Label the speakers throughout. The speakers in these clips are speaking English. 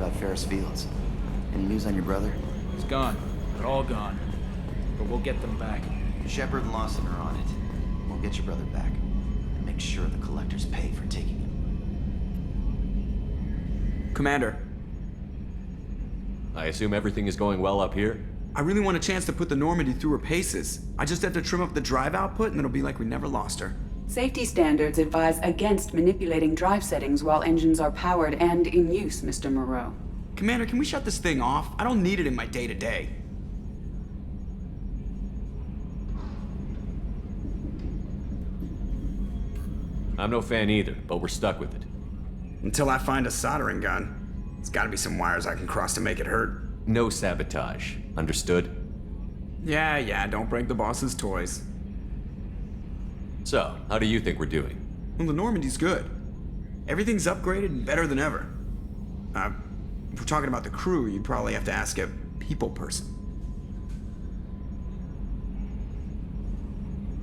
Speaker 1: about Ferris Fields? Any news on your brother?
Speaker 2: He's gone. They're all gone. But we'll get them back.
Speaker 1: Shepard and Lawson are on it. We'll get your brother back. And make sure the collectors pay for taking him.
Speaker 3: Commander,
Speaker 4: I assume everything is going well up here?
Speaker 3: I really want a chance to put the Normandy through her paces. I just have to trim up the drive output and it'll be like we never lost her.
Speaker 5: Safety standards advise against manipulating drive settings while engines are powered and in use, Mr. Moreau.
Speaker 3: Commander, can we shut this thing off? I don't need it in my day-to-day.
Speaker 4: I'm no fan either, but we're stuck with it.
Speaker 3: Until I find a soldering gun. There's gotta be some wires I can cross to make it hurt.
Speaker 4: No sabotage. Understood?
Speaker 3: Yeah, don't break the boss's toys.
Speaker 4: So, how do you think we're doing?
Speaker 3: Well, the Normandy's good. Everything's upgraded and better than ever. If we're talking about the crew, you'd probably have to ask a people person.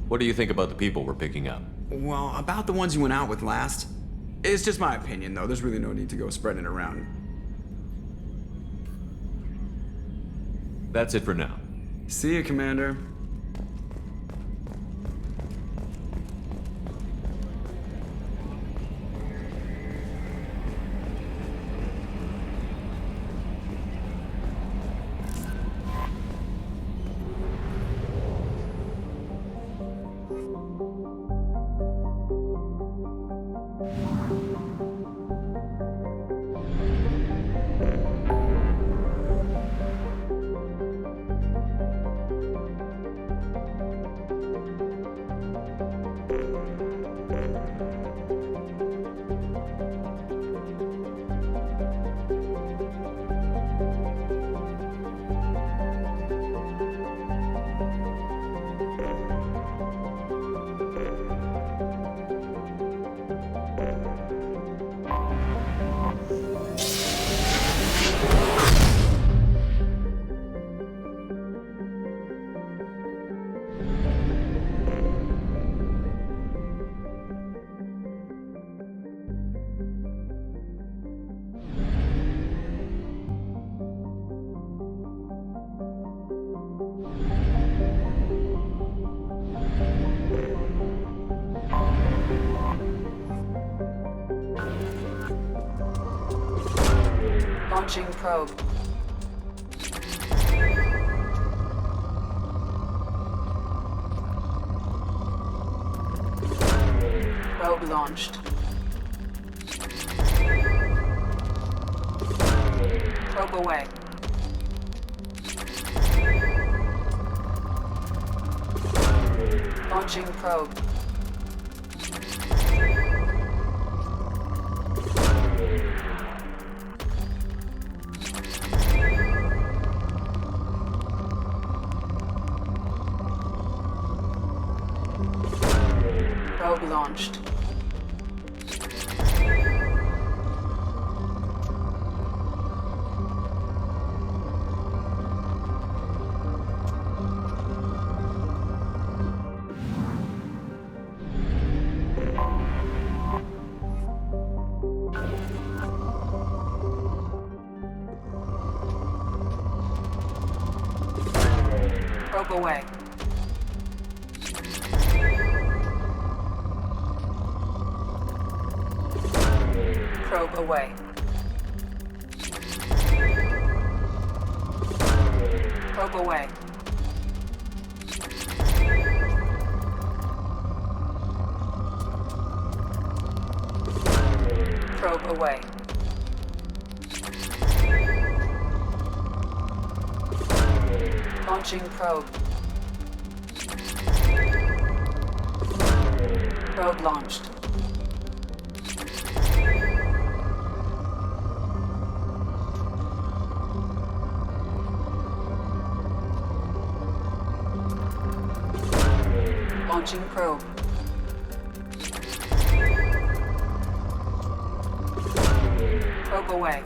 Speaker 4: What do you think about the people we're picking up?
Speaker 3: Well, about the ones you went out with last. It's just my opinion, though. There's really no need to go spreading it around.
Speaker 4: That's it for now.
Speaker 3: See you, Commander.
Speaker 5: Launching probe. Probe launched. Probe away. Launching probe. Probe launched. Probe away. Probe away. Probe away. Probe away. Launching probe. Probe launched. Launching probe. Probe away.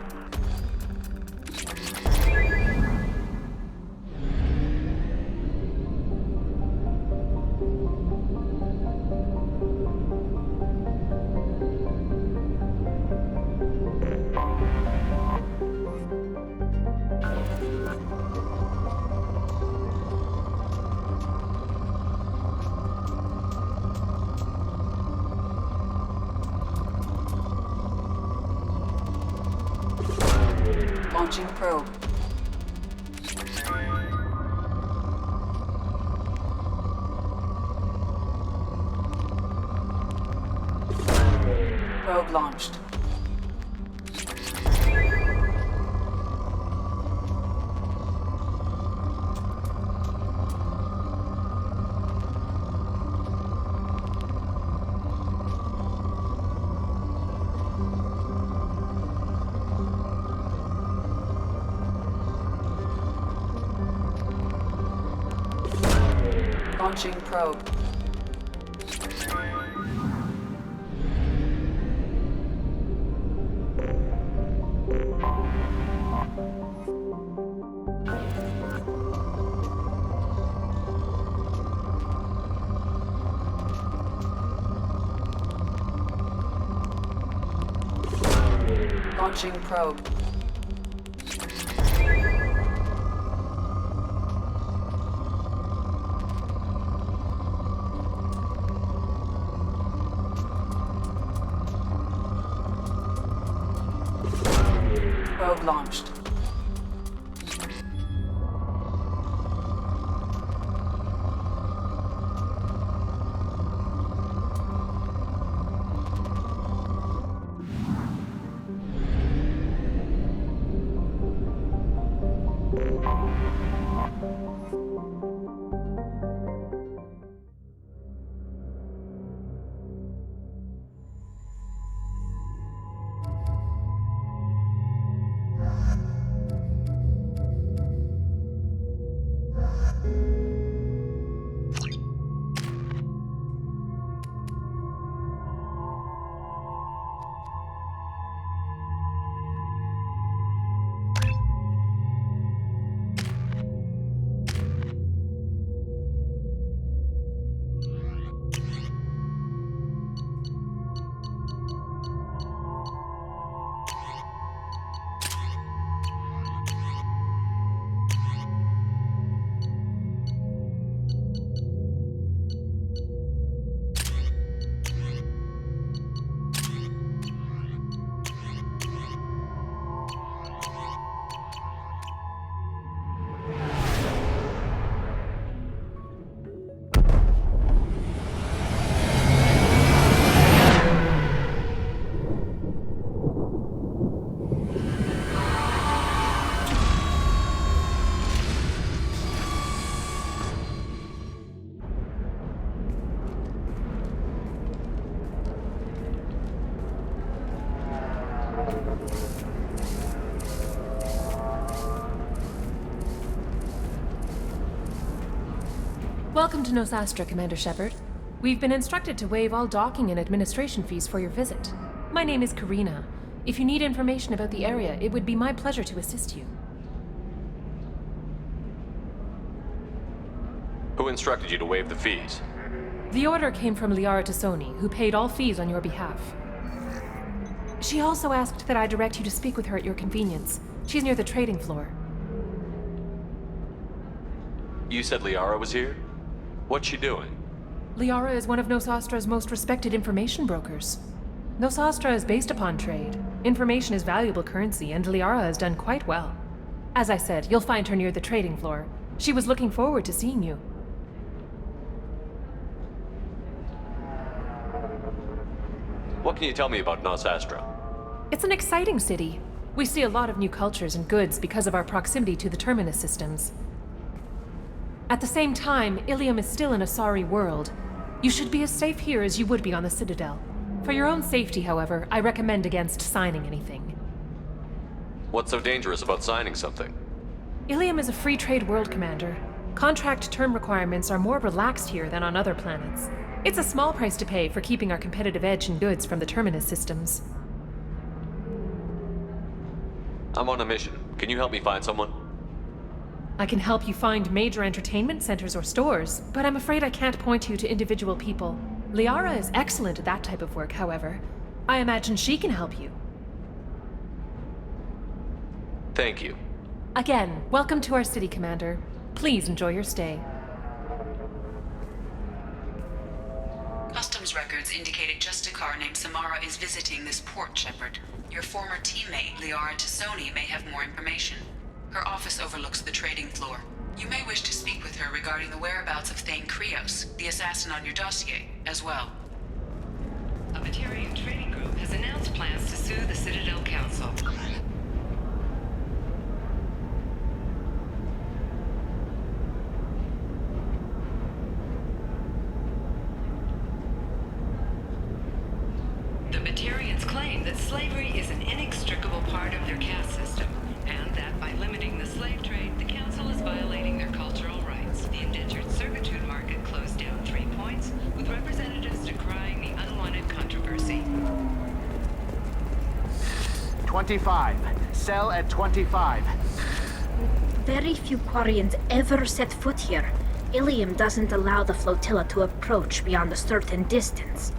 Speaker 5: Launching probe. Probe launched. Launching probe. Launching probe. Probe launched.
Speaker 6: Welcome to Nosastra, Commander Shepard. We've been instructed to waive all docking and administration fees for your visit. My name is Karina. If you need information about the area, it would be my pleasure to assist you.
Speaker 4: Who instructed you to waive the fees?
Speaker 6: The order came from Liara Tassoni, who paid all fees on your behalf. She also asked that I direct you to speak with her at your convenience. She's near the trading floor.
Speaker 4: You said Liara was here? What's she doing?
Speaker 6: Liara is one of Nosastra's most respected information brokers. Nosastra is based upon trade. Information is valuable currency, and Liara has done quite well. As I said, you'll find her near the trading floor. She was looking forward to seeing you.
Speaker 4: What can you tell me about Nosastra?
Speaker 6: It's an exciting city. We see a lot of new cultures and goods because of our proximity to the terminus systems. At the same time, Ilium is still an Asari world. You should be as safe here as you would be on the Citadel. For your own safety, however, I recommend against signing anything.
Speaker 4: What's so dangerous about signing something?
Speaker 6: Ilium is a free trade world, Commander. Contract term requirements are more relaxed here than on other planets. It's a small price to pay for keeping our competitive edge in goods from the terminus systems.
Speaker 4: I'm on a mission. Can you help me find someone?
Speaker 6: I can help you find major entertainment centers or stores, but I'm afraid I can't point you to individual people. Liara is excellent at that type of work, however. I imagine she can help you.
Speaker 4: Thank you.
Speaker 6: Again, welcome to our city, Commander. Please enjoy your stay.
Speaker 5: Customs records indicated Justicar Justicar named Samara is visiting this port, Shepard. Your former teammate, Liara Tassoni, may have more information. Her office overlooks the trading floor. You may wish to speak with her regarding the whereabouts of Thane Krios, the assassin on your dossier, as well.
Speaker 7: A Batarian trading group has announced plans to sue the Citadel Council. The Batarians claim that slavery is an inextricable part of their caste system, and that by limiting the slave trade, the Council is violating their cultural rights. The indentured servitude market closed down 3 points, with representatives decrying the unwanted controversy.
Speaker 8: 25. Cell at 25.
Speaker 9: Very few Quarians ever set foot here. Ilium doesn't allow the flotilla to approach beyond a certain distance.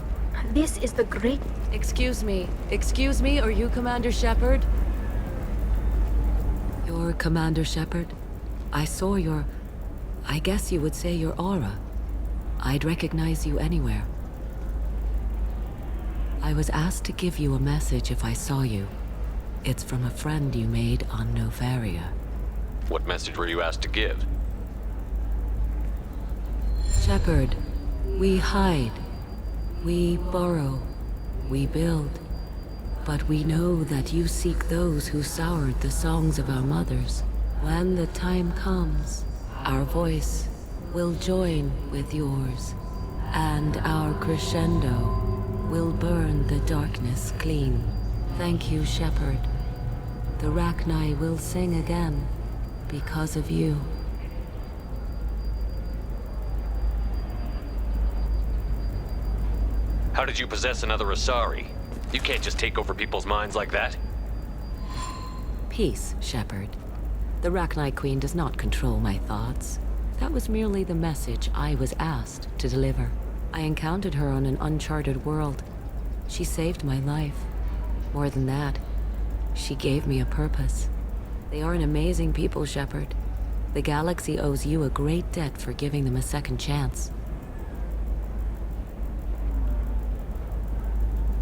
Speaker 9: This is the great...
Speaker 10: Excuse me, are you Commander Shepard? You're Commander Shepard? I saw your... I guess you would say your aura. I'd recognize you anywhere. I was asked to give you a message if I saw you. It's from a friend you made on Novaria.
Speaker 4: What message were you asked to give?
Speaker 10: Shepard, we hide. We borrow. We build. But we know that you seek those who soured the songs of our mothers. When the time comes, our voice will join with yours, and our crescendo will burn the darkness clean. Thank you, Shepard. The Rachni will sing again because of you.
Speaker 4: How did you possess another Asari? You can't just take over people's minds like that.
Speaker 10: Peace, Shepard. The Rachni Queen does not control my thoughts. That was merely the message I was asked to deliver. I encountered her on an uncharted world. She saved my life. More than that, she gave me a purpose. They are an amazing people, Shepard. The galaxy owes you a great debt for giving them a second chance.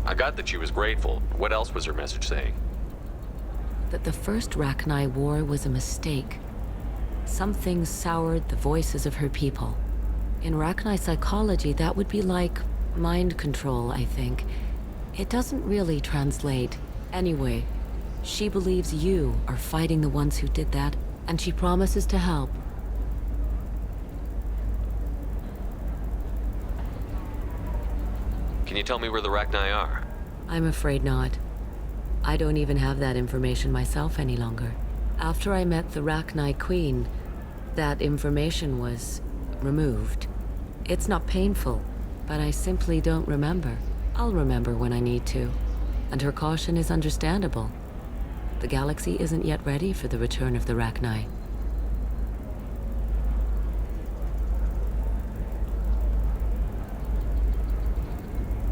Speaker 4: I got that she was grateful. What else was her message saying?
Speaker 10: That the first Rachni War was a mistake. Something soured the voices of her people. In Rachni psychology, that would be like mind control, I think. It doesn't really translate. Anyway, she believes you are fighting the ones who did that, and she promises to help.
Speaker 4: Can you tell me where the Rachni are?
Speaker 10: I'm afraid not. I don't even have that information myself any longer. After I met the Rachni Queen, that information was removed. It's not painful, but I simply don't remember. I'll remember when I need to. And her caution is understandable. The galaxy isn't yet ready for the return of the Rachni.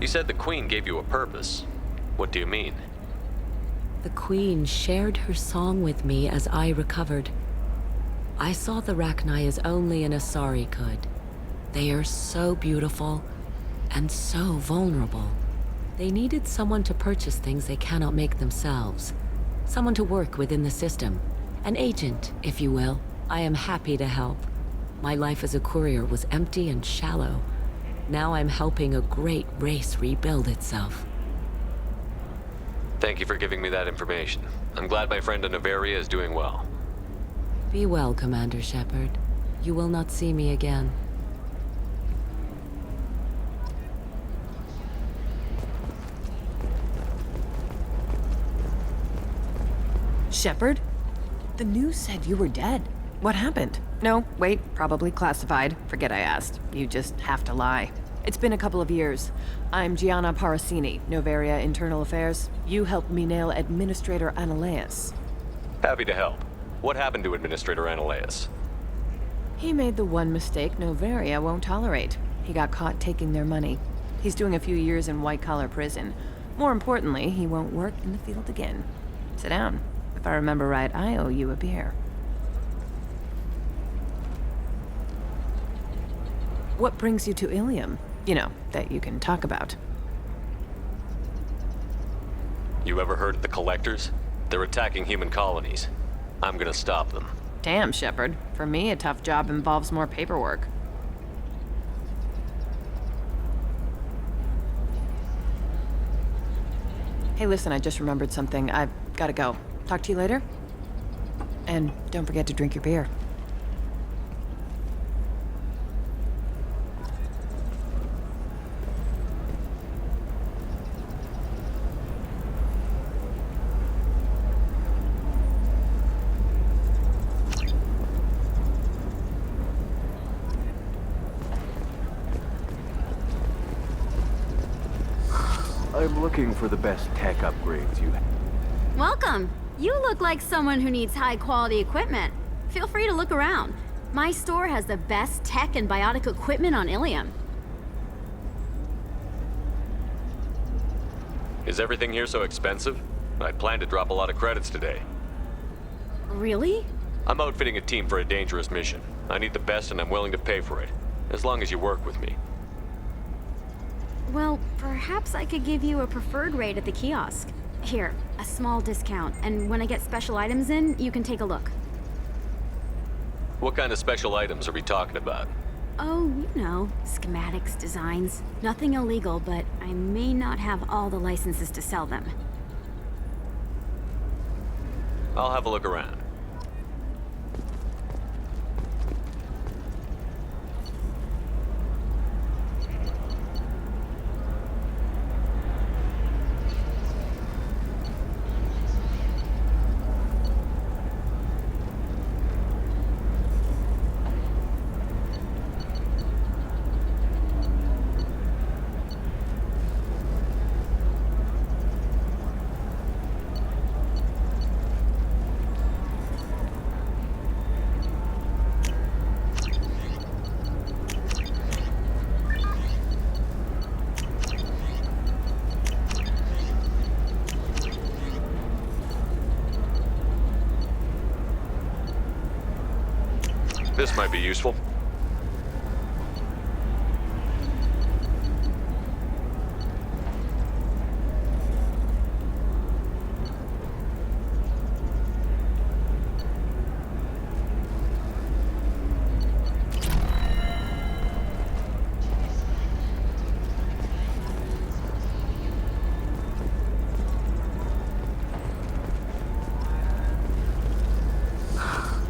Speaker 4: You said the Queen gave you a purpose. What do you mean?
Speaker 10: The Queen shared her song with me as I recovered. I saw the Rachni as only an Asari could. They are so beautiful and so vulnerable. They needed someone to purchase things they cannot make themselves. Someone to work within the system. An agent, if you will. I am happy to help. My life as a courier was empty and shallow. Now I'm helping a great race rebuild itself.
Speaker 4: Thank you for giving me that information. I'm glad my friend in Novaria is doing well.
Speaker 10: Be well, Commander Shepard. You will not see me again.
Speaker 11: Shepard? The news said you were dead. What happened? No, wait, probably classified. Forget I asked. You just have to lie. It's been a couple of years. I'm Gianna Parasini, Novaria Internal Affairs. You helped me nail Administrator Analeus.
Speaker 4: Happy to help. What happened to Administrator Analeus?
Speaker 11: He made the one mistake Novaria won't tolerate. He got caught taking their money. He's doing a few years in white-collar prison. More importantly, he won't work in the field again. Sit down. If I remember right, I owe you a beer. What brings you to Ilium? You know, that you can talk about.
Speaker 4: You ever heard of the Collectors? They're attacking human colonies. I'm gonna stop them.
Speaker 11: Damn, Shepard. For me, a tough job involves more paperwork. Hey, listen, I just remembered something. I've gotta go. Talk to you later? And don't forget to drink your beer.
Speaker 12: I'm looking for the best tech upgrades you have.
Speaker 13: Welcome. You look like someone who needs high-quality equipment. Feel free to look around. My store has the best tech and biotic equipment on Ilium.
Speaker 4: Is everything here so expensive? I plan to drop a lot of credits today.
Speaker 13: Really?
Speaker 4: I'm outfitting a team for a dangerous mission. I need the best and I'm willing to pay for it, as long as you work with me.
Speaker 13: Well, perhaps I could give you a preferred rate at the kiosk. Here, a small discount, and when I get special items in, you can take a look.
Speaker 4: What kind of special items are we talking about?
Speaker 13: Oh, you know, schematics, designs. Nothing illegal, but I may not have all the licenses to sell them.
Speaker 4: I'll have a look around. This might be useful.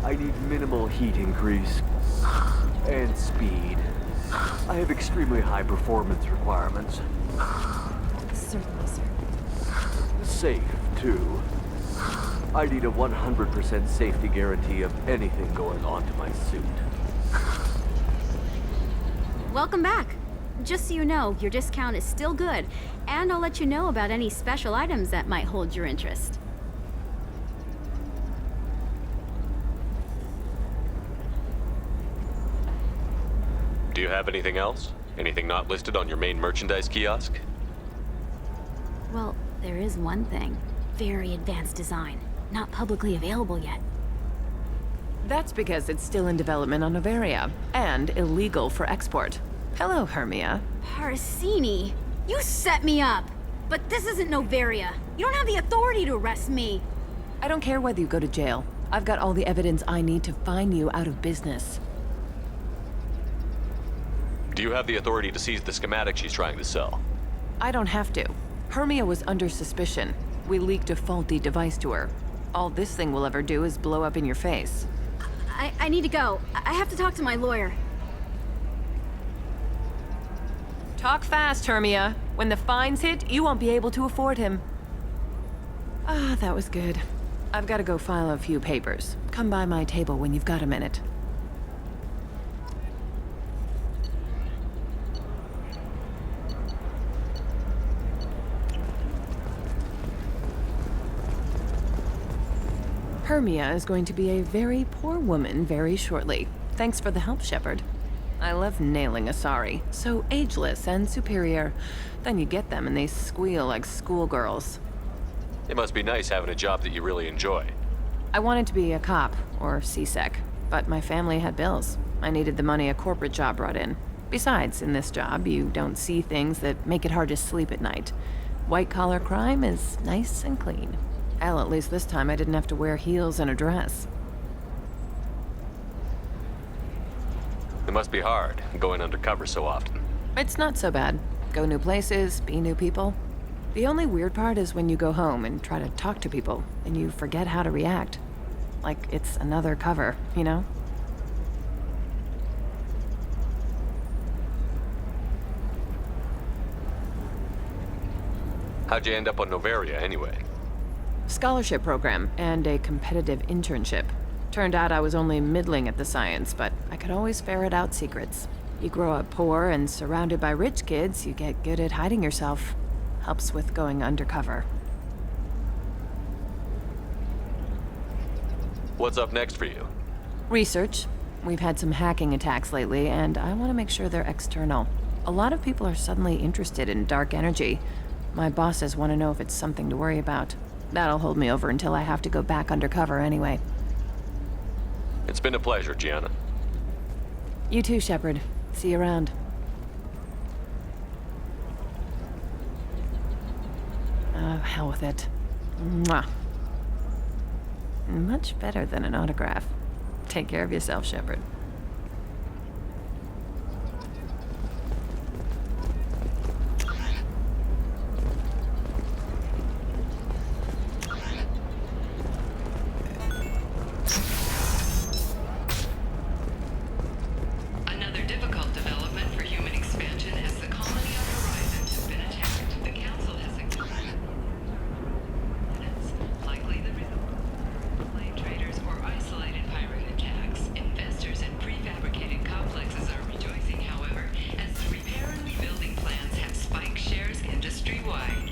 Speaker 12: I need minimal heat increase and speed. I have extremely high performance requirements.
Speaker 11: Certainly, sir.
Speaker 12: Safe, too. I need a 100% safety guarantee of anything going on to my suit.
Speaker 13: Welcome back. Just so you know, your discount is still good, and I'll let you know about any special items that might hold your interest.
Speaker 4: Do you have anything else? Anything not listed on your main merchandise kiosk?
Speaker 13: Well, there is one thing. Very advanced design. Not publicly available yet.
Speaker 11: That's because it's still in development on Noveria, and illegal for export. Hello, Hermia.
Speaker 13: Parsini, you set me up! But this isn't Noveria. You don't have the authority to arrest me.
Speaker 11: I don't care whether you go to jail. I've got all the evidence I need to find you out of business.
Speaker 4: Do you have the authority to seize the schematic she's trying to sell?
Speaker 11: I don't have to. Hermia was under suspicion. We leaked a faulty device to her. All this thing will ever do is blow up in your face.
Speaker 13: I need to go. I have to talk to my lawyer.
Speaker 11: Talk fast, Hermia. When the fines hit, you won't be able to afford him. Ah, that was good. I've got to go file a few papers. Come by my table when you've got a minute. Hermia is going to be a very poor woman very shortly. Thanks for the help, Shepard. I love nailing Asari. So ageless and superior. Then you get them and they squeal like schoolgirls.
Speaker 4: It must be nice having a job that you really enjoy.
Speaker 11: I wanted to be a cop, or CSEC, but my family had bills. I needed the money a corporate job brought in. Besides, in this job, you don't see things that make it hard to sleep at night. White-collar crime is nice and clean. Hell, at least this time I didn't have to wear heels and a dress.
Speaker 4: It must be hard, going undercover so often.
Speaker 11: It's not so bad. Go new places, be new people. The only weird part is when you go home and try to talk to people, and you forget how to react. Like it's another cover, you know?
Speaker 4: How'd you end up on Novaria, anyway?
Speaker 11: Scholarship program and a competitive internship. Turned out I was only middling at the science, but I could always ferret out secrets. You grow up poor and surrounded by rich kids, you get good at hiding yourself. Helps with going undercover.
Speaker 4: What's up next for you?
Speaker 11: Research. We've had some hacking attacks lately, and I want to make sure they're external. A lot of people are suddenly interested in dark energy. My bosses want to know if it's something to worry about. That'll hold me over until I have to go back undercover anyway.
Speaker 4: It's been a pleasure, Gianna.
Speaker 11: You too, Shepard. See you around. Oh, hell with it. Mwah. Much better than an autograph. Take care of yourself, Shepard.
Speaker 7: Another difficult development for human expansion as the colony on Horizon has been attacked. The Council has acknowledged it's likely the result of slave traders or isolated pirate attacks. Investors in prefabricated complexes are rejoicing, however, as the repair and rebuilding plans have spiked shares industry-wide.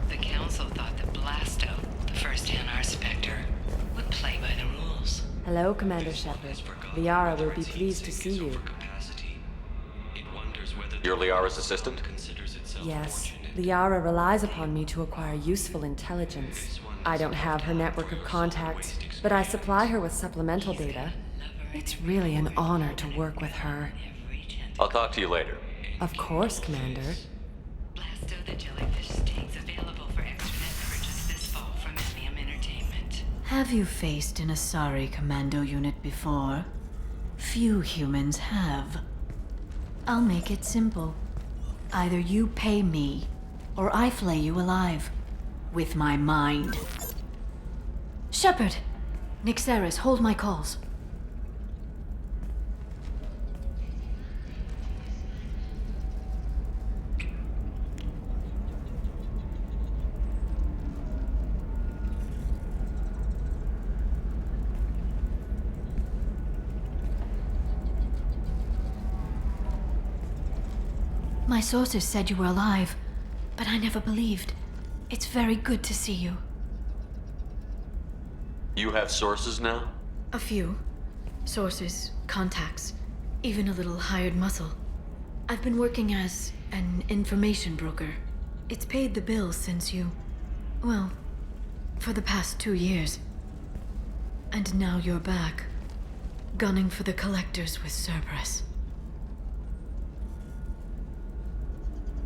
Speaker 7: The Council thought that Blasto, the first NR Spectre, would play by the rules.
Speaker 14: Hello, Commander Shepard. Liara will be pleased to see you.
Speaker 4: You're Liara's assistant?
Speaker 14: Yes, Liara relies upon me to acquire useful intelligence. I don't have her network of contacts, but I supply her with supplemental data. It's really an honor to work with her.
Speaker 4: I'll talk to you later.
Speaker 14: Of course, Commander.
Speaker 7: Blasto the jellyfish stays available for extranet purchase this fall from Emium Entertainment.
Speaker 15: Have you faced an Asari commando unit before? Few humans have. I'll make it simple. Either you pay me, or I flay you alive. With my mind. Shepard! Nixeris, hold my calls. My sources said you were alive, but I never believed. It's very good to see you.
Speaker 4: You have sources now?
Speaker 15: A few. Sources, contacts, even a little hired muscle. I've been working as an information broker. It's paid the bills since you... well, for the past 2 years. And now you're back, gunning for the Collectors with Cerberus.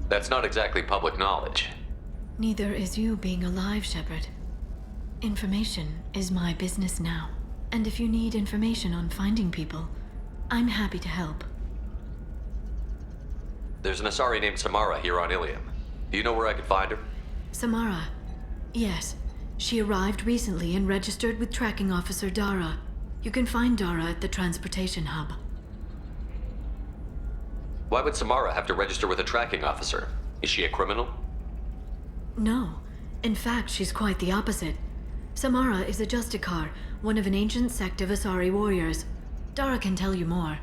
Speaker 4: That's not exactly public knowledge.
Speaker 15: Neither is you being alive, Shepard. Information is my business now. And if you need information on finding people, I'm happy to help.
Speaker 4: There's an Asari named Samara here on Ilium. Do you know where I could find her?
Speaker 15: Samara. Yes. She arrived recently and registered with Tracking Officer Dara. You can find Dara at the transportation hub.
Speaker 4: Why would Samara have to register with a tracking officer? Is she a criminal?
Speaker 15: No. In fact, she's quite the opposite. Samara is a Justicar, one of an ancient sect of Asari warriors. Dara can tell you more.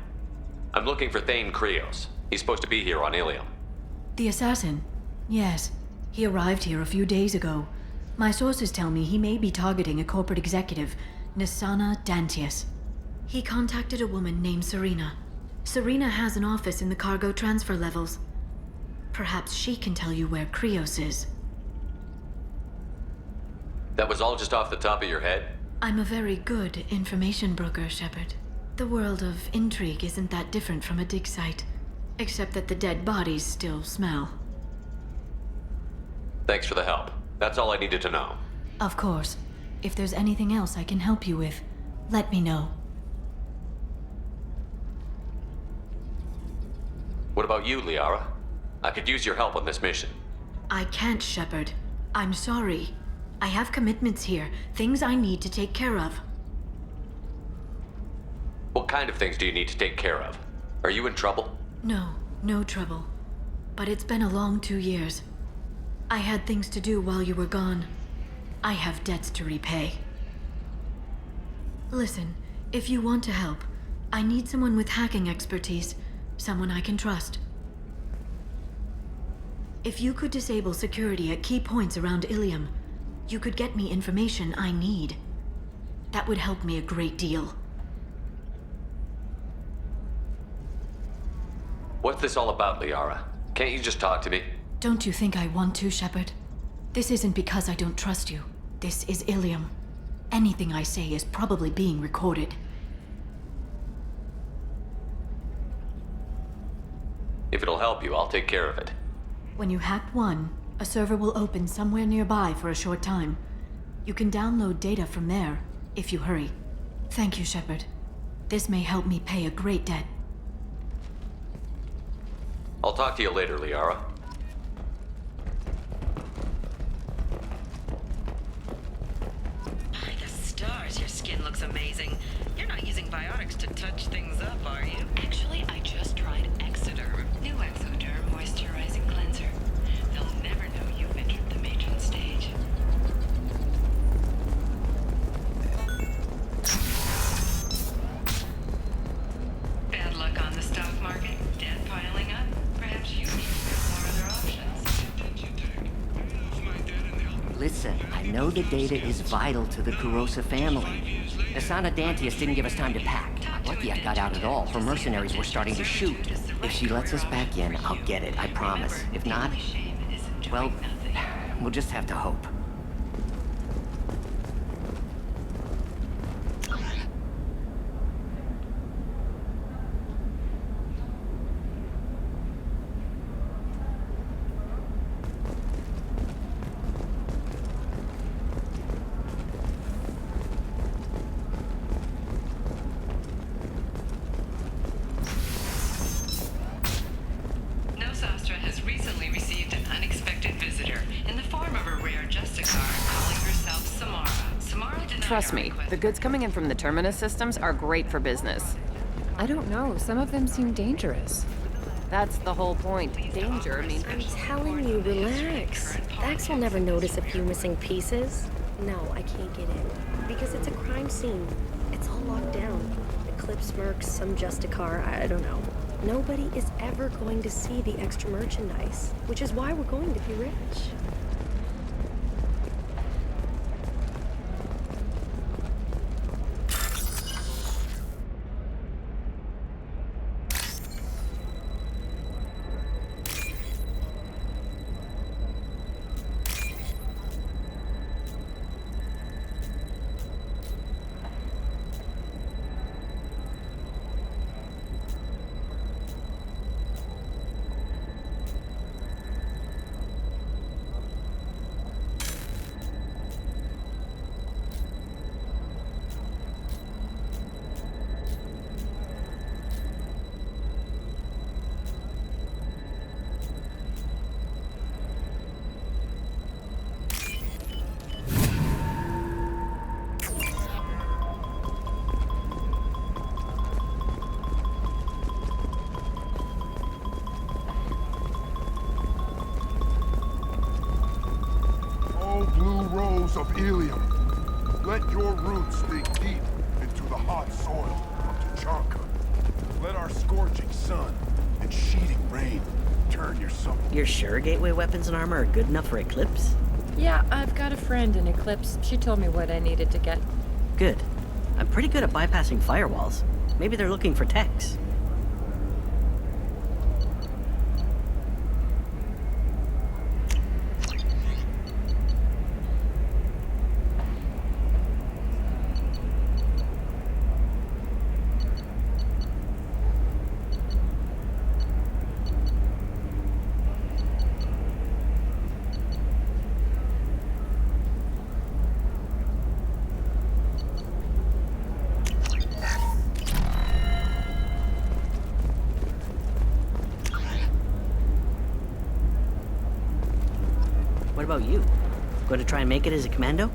Speaker 4: I'm looking for Thane Krios. He's supposed to be here on Ilium.
Speaker 15: The assassin? Yes. He arrived here a few days ago. My sources tell me he may be targeting a corporate executive, Nisana Dantius. He contacted a woman named Serena. Serena has an office in the cargo transfer levels. Perhaps she can tell you where Krios is.
Speaker 4: That was all just off the top of your head?
Speaker 15: I'm a very good information broker, Shepard. The world of intrigue isn't that different from a dig site, except that the dead bodies still smell.
Speaker 4: Thanks for the help. That's all I needed to know.
Speaker 15: Of course. If there's anything else I can help you with, let me know.
Speaker 4: What about you, Liara? I could use your help on this mission.
Speaker 15: I can't, Shepard. I'm sorry. I have commitments here, things I need to take care of.
Speaker 4: What kind of things do you need to take care of? Are you in trouble?
Speaker 15: No trouble. But it's been a long 2 years. I had things to do while you were gone. I have debts to repay. Listen, if you want to help, I need someone with hacking expertise. Someone I can trust. If you could disable security at key points around Ilium, you could get me information I need. That would help me a great deal.
Speaker 4: What's this all about, Liara? Can't you just talk to me?
Speaker 15: Don't you think I want to, Shepard? This isn't because I don't trust you. This is Ilium. Anything I say is probably being recorded.
Speaker 4: If it'll help you, I'll take care of it.
Speaker 15: When you hack one, a server will open somewhere nearby for a short time. You can download data from there, if you hurry. Thank you, Shepard. This may help me pay a great debt.
Speaker 4: I'll talk to you later, Liara.
Speaker 7: By the stars, your skin looks amazing. You're not using biotics to touch things up, are you? Actually, I just tried Exoderm. New Exoderm moisturizing cleanser. They'll never know you've entered the matron stage. Bad luck on the stock market? Debt piling up? Perhaps you need to explore other options.
Speaker 16: Listen, I know the data is vital to the Kurosa family. Asana Dantius didn't give us time to pack. Lucky I got out at all. Her mercenaries were starting to shoot. If she lets us back in, I'll get it, I promise. If not, well, we'll just have to hope.
Speaker 7: Nosastra has recently received an unexpected visitor in the form of a rare Justicar calling herself Samara. Samara denied
Speaker 11: Trust
Speaker 7: our
Speaker 11: me,
Speaker 7: request.
Speaker 11: the goods coming in from the Terminus systems are great for business.
Speaker 6: I don't know. Some of them seem dangerous.
Speaker 11: That's the whole point. Danger means...
Speaker 17: I'm telling you, relax. Dax will never notice a few missing pieces. No, I can't get in. Because it's a crime scene. It's all locked down. Eclipse mercs, some Justicar, I don't know. Nobody is ever going to see the extra merchandise, which is why we're going to be rich.
Speaker 18: Of Ilium. Let your roots dig deep into the hot soil of Tuchanka. Let our scorching sun and sheeting rain turn your summer.
Speaker 19: You're sure gateway weapons and armor are good enough for Eclipse?
Speaker 6: Yeah, I've got a friend in Eclipse. She told me what I needed to get.
Speaker 19: Good. I'm pretty good at bypassing firewalls. Maybe they're looking for techs. What about you? Going to try and make it as a commando?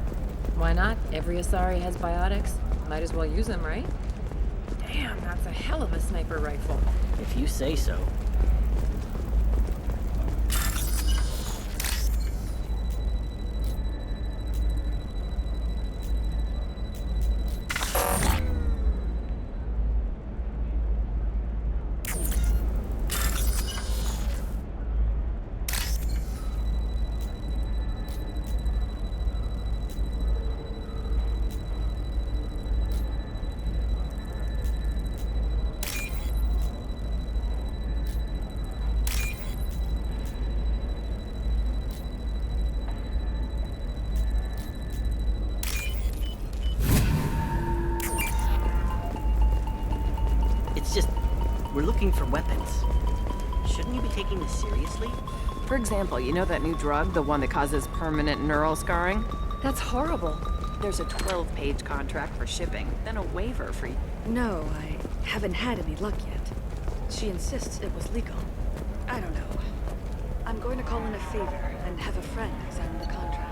Speaker 11: Why not? Every Asari has biotics. Might as well use them, right? Damn, that's a hell of a sniper rifle.
Speaker 19: If you say so. We're looking for weapons. Shouldn't you be taking this seriously?
Speaker 11: For example, you know that new drug, the one that causes permanent neural scarring? That's horrible. There's a 12-page contract for shipping, then a waiver for...
Speaker 20: No, I haven't had any luck yet. She insists it was legal. I don't know. I'm going to call in a favor and have a friend examine the contract.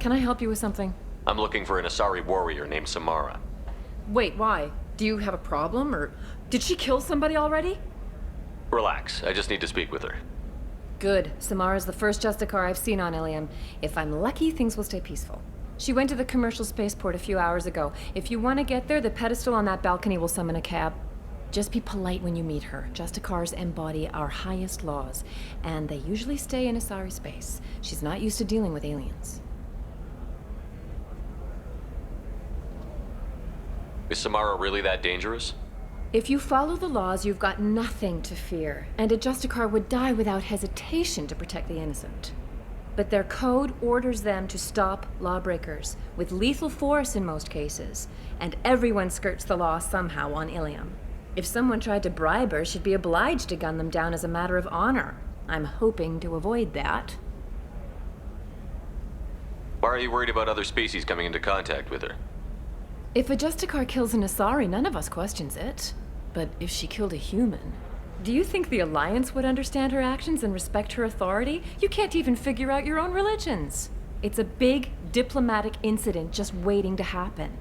Speaker 6: Can I help you with something?
Speaker 4: I'm looking for an Asari warrior named Samara.
Speaker 6: Wait, why? Do you have a problem, or did she kill somebody already?
Speaker 4: Relax, I just need to speak with her.
Speaker 6: Good. Samara's the first Justicar I've seen on Ilium. If I'm lucky, things will stay peaceful. She went to the commercial spaceport a few hours ago. If you want to get there, the pedestal on that balcony will summon a cab. Just be polite when you meet her. Justicars embody our highest laws, and they usually stay in Asari space. She's not used to dealing with aliens.
Speaker 4: Is Samara really that dangerous?
Speaker 6: If you follow the laws, you've got nothing to fear, and a Justicar would die without hesitation to protect the innocent. But their code orders them to stop lawbreakers, with lethal force in most cases, and everyone skirts the law somehow on Ilium. If someone tried to bribe her, she'd be obliged to gun them down as a matter of honor. I'm hoping to avoid that.
Speaker 4: Why are you worried about other species coming into contact with her?
Speaker 6: If a Justicar kills an Asari, none of us questions it. But if she killed a human, do you think the Alliance would understand her actions and respect her authority? You can't even figure out your own religions. It's a big diplomatic incident just waiting to happen.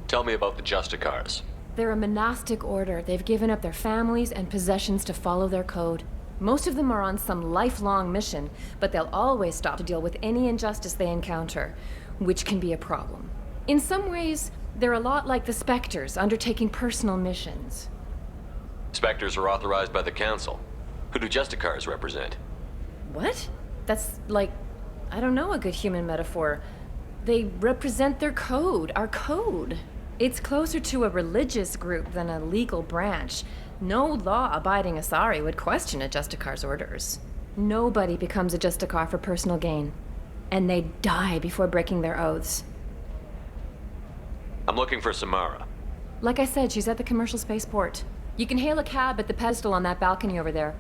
Speaker 4: Tell me about the Justicars.
Speaker 6: They're a monastic order. They've given up their families and possessions to follow their code. Most of them are on some lifelong mission, but they'll always stop to deal with any injustice they encounter, which can be a problem. In some ways, they're a lot like the Spectres, undertaking personal missions.
Speaker 4: Spectres are authorized by the Council. Who do Justicars represent?
Speaker 6: What? That's like, I don't know, a good human metaphor. They represent their code, our code. It's closer to a religious group than a legal branch. No law-abiding Asari would question a Justicar's orders. Nobody becomes a Justicar for personal gain. And they die before breaking their oaths.
Speaker 4: I'm looking for Samara.
Speaker 6: Like I said, she's at the commercial spaceport. You can hail a cab at the pedestal on that balcony over there.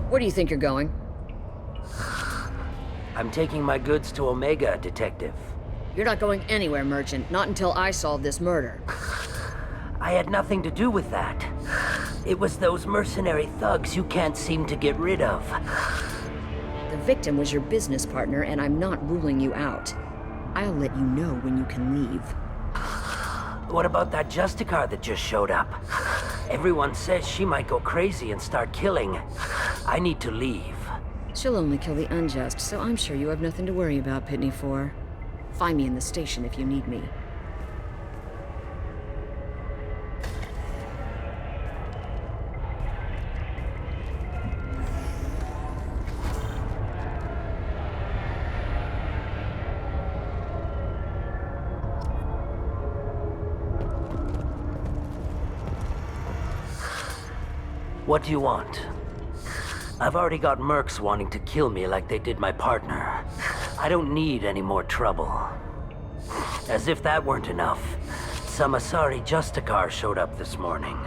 Speaker 21: Where do you think you're going?
Speaker 22: I'm taking my goods to Omega, Detective.
Speaker 21: You're not going anywhere, Merchant. Not until I solve this murder.
Speaker 22: I had nothing to do with that. It was those mercenary thugs you can't seem to get rid of.
Speaker 21: The victim was your business partner, and I'm not ruling you out. I'll let you know when you can leave.
Speaker 22: What about that Justicar that just showed up? Everyone says she might go crazy and start killing. I need to leave.
Speaker 21: She'll only kill the unjust, so I'm sure you have nothing to worry about, Pitney 4. Find me in the station if you need me.
Speaker 22: What do you want? I've already got mercs wanting to kill me like they did my partner. I don't need any more trouble. As if that weren't enough, some Asari Justicar showed up this morning.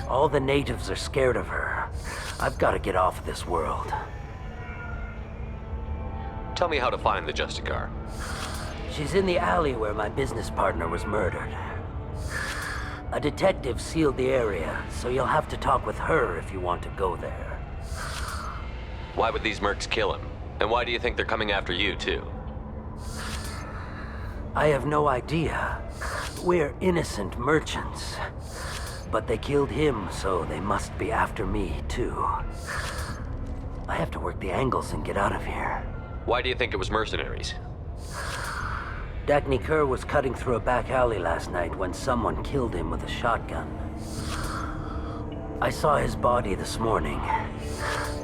Speaker 22: All the natives are scared of her. I've got to get off of this world.
Speaker 4: Tell me how to find the Justicar.
Speaker 22: She's in the alley where my business partner was murdered. A detective sealed the area, so you'll have to talk with her if you want to go there.
Speaker 4: Why would these mercs kill him? And why do you think they're coming after you, too?
Speaker 22: I have no idea. We're innocent merchants. But they killed him, so they must be after me, too. I have to work the angles and get out of here.
Speaker 4: Why do you think it was mercenaries?
Speaker 22: Dagny Kerr was cutting through a back alley last night when someone killed him with a shotgun. I saw his body this morning.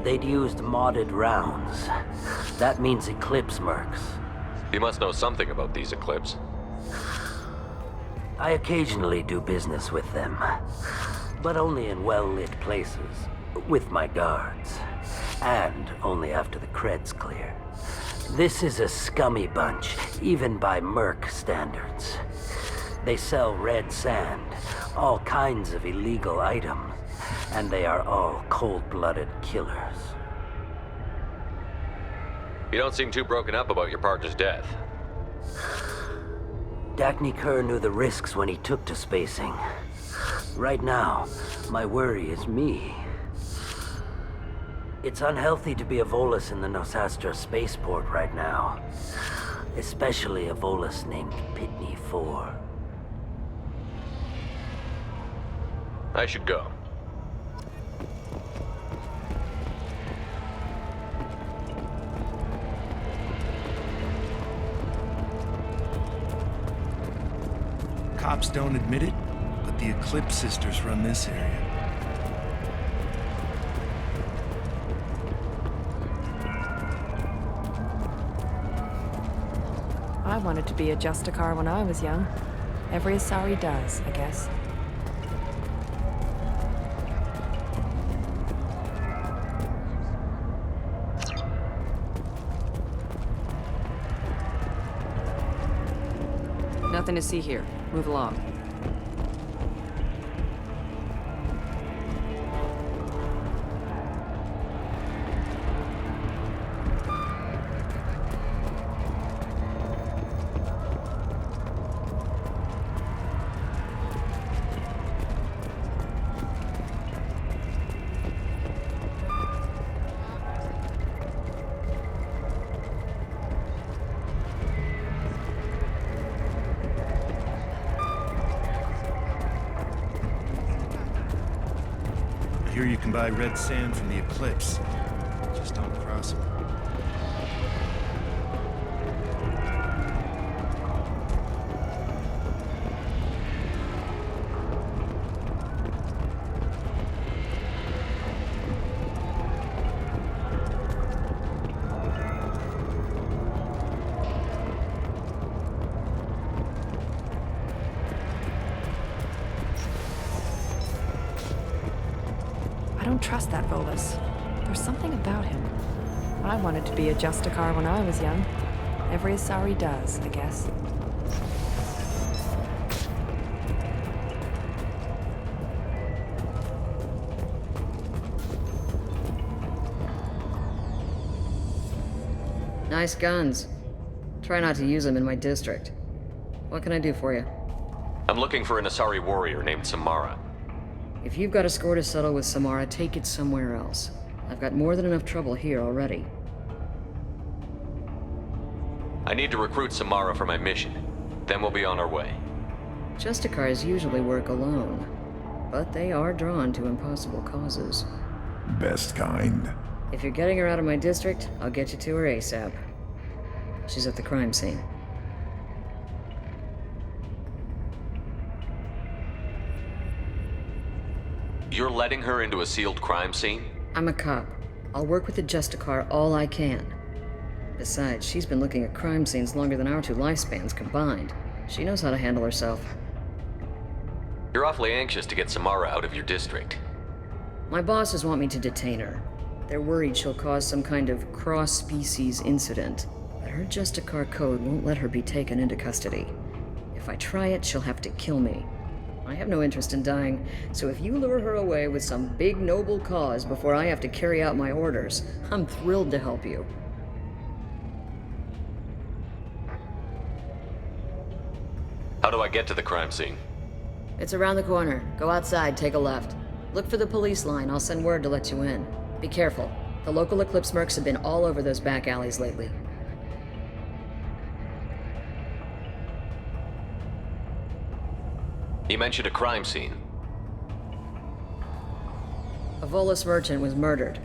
Speaker 22: They'd used modded rounds. That means Eclipse mercs.
Speaker 4: You must know something about these Eclipse.
Speaker 22: I occasionally do business with them, but only in well-lit places, with my guards, and only after the creds clear. This is a scummy bunch, even by merc standards. They sell red sand, all kinds of illegal items, and they are all cold-blooded killers.
Speaker 4: You don't seem too broken up about your partner's death.
Speaker 22: Dagny Kerr knew the risks when he took to spacing. Right now, my worry is me. It's unhealthy to be a Volus in the Nosastra spaceport right now. Especially a Volus named Pitney 4.
Speaker 4: I should go.
Speaker 1: Cops don't admit it, but the Eclipse sisters run this area.
Speaker 14: I wanted to be a Justicar when I was young. Every Asari does, I guess.
Speaker 11: Nothing to see here. Move along.
Speaker 1: I hear you can buy red sand from the Eclipse. Just don't cross them.
Speaker 14: I don't trust that Volus. There's something about him. I wanted to be a Justicar when I was young. Every Asari does, I guess.
Speaker 21: Nice guns. Try not to use them in my district. What can I do for you?
Speaker 4: I'm looking for an Asari warrior named Samara.
Speaker 21: If you've got a score to settle with Samara, take it somewhere else. I've got more than enough trouble here already.
Speaker 4: I need to recruit Samara for my mission. Then we'll be on our way.
Speaker 21: Justicars usually work alone, but they are drawn to impossible causes.
Speaker 2: Best kind.
Speaker 21: If you're getting her out of my district, I'll get you to her ASAP. She's at the crime scene.
Speaker 4: You're letting her into a sealed crime scene?
Speaker 21: I'm a cop. I'll work with the Justicar all I can. Besides, she's been looking at crime scenes longer than our 2 lifespans combined. She knows how to handle herself.
Speaker 4: You're awfully anxious to get Samara out of your district.
Speaker 21: My bosses want me to detain her. They're worried she'll cause some kind of cross-species incident, but her Justicar code won't let her be taken into custody. If I try it, she'll have to kill me. I have no interest in dying, so if you lure her away with some big noble cause before I have to carry out my orders, I'm thrilled to help you.
Speaker 4: How do I get to the crime scene?
Speaker 21: It's around the corner. Go outside, take a left. Look for the police line. I'll send word to let you in. Be careful. The local Eclipse mercs have been all over those back alleys lately.
Speaker 4: You mentioned a crime scene.
Speaker 21: A Volus merchant was murdered.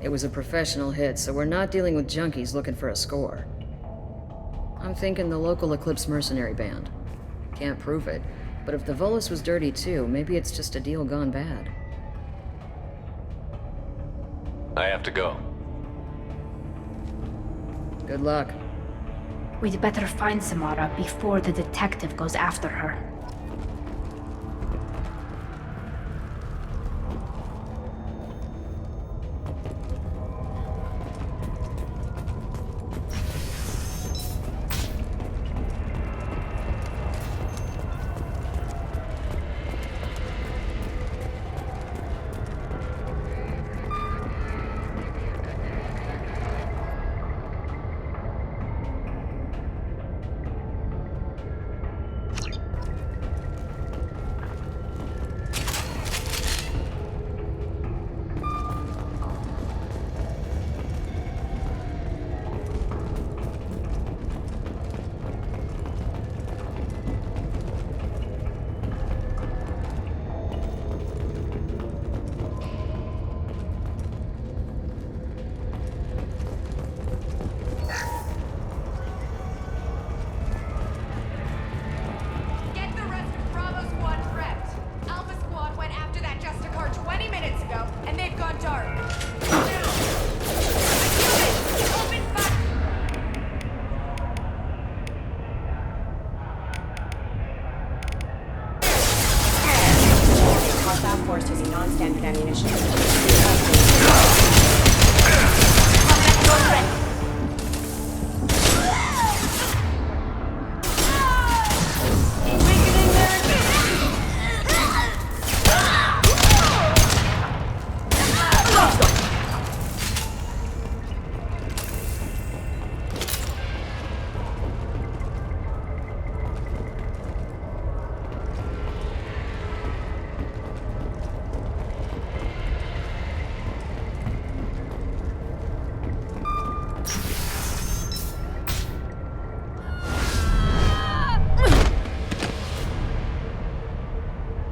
Speaker 21: It was a professional hit, so we're not dealing with junkies looking for a score. I'm thinking the local Eclipse mercenary band. Can't prove it, but if the Volus was dirty too, maybe it's just a deal gone bad.
Speaker 4: I have to go.
Speaker 21: Good luck.
Speaker 9: We'd better find Samara before the detective goes after her.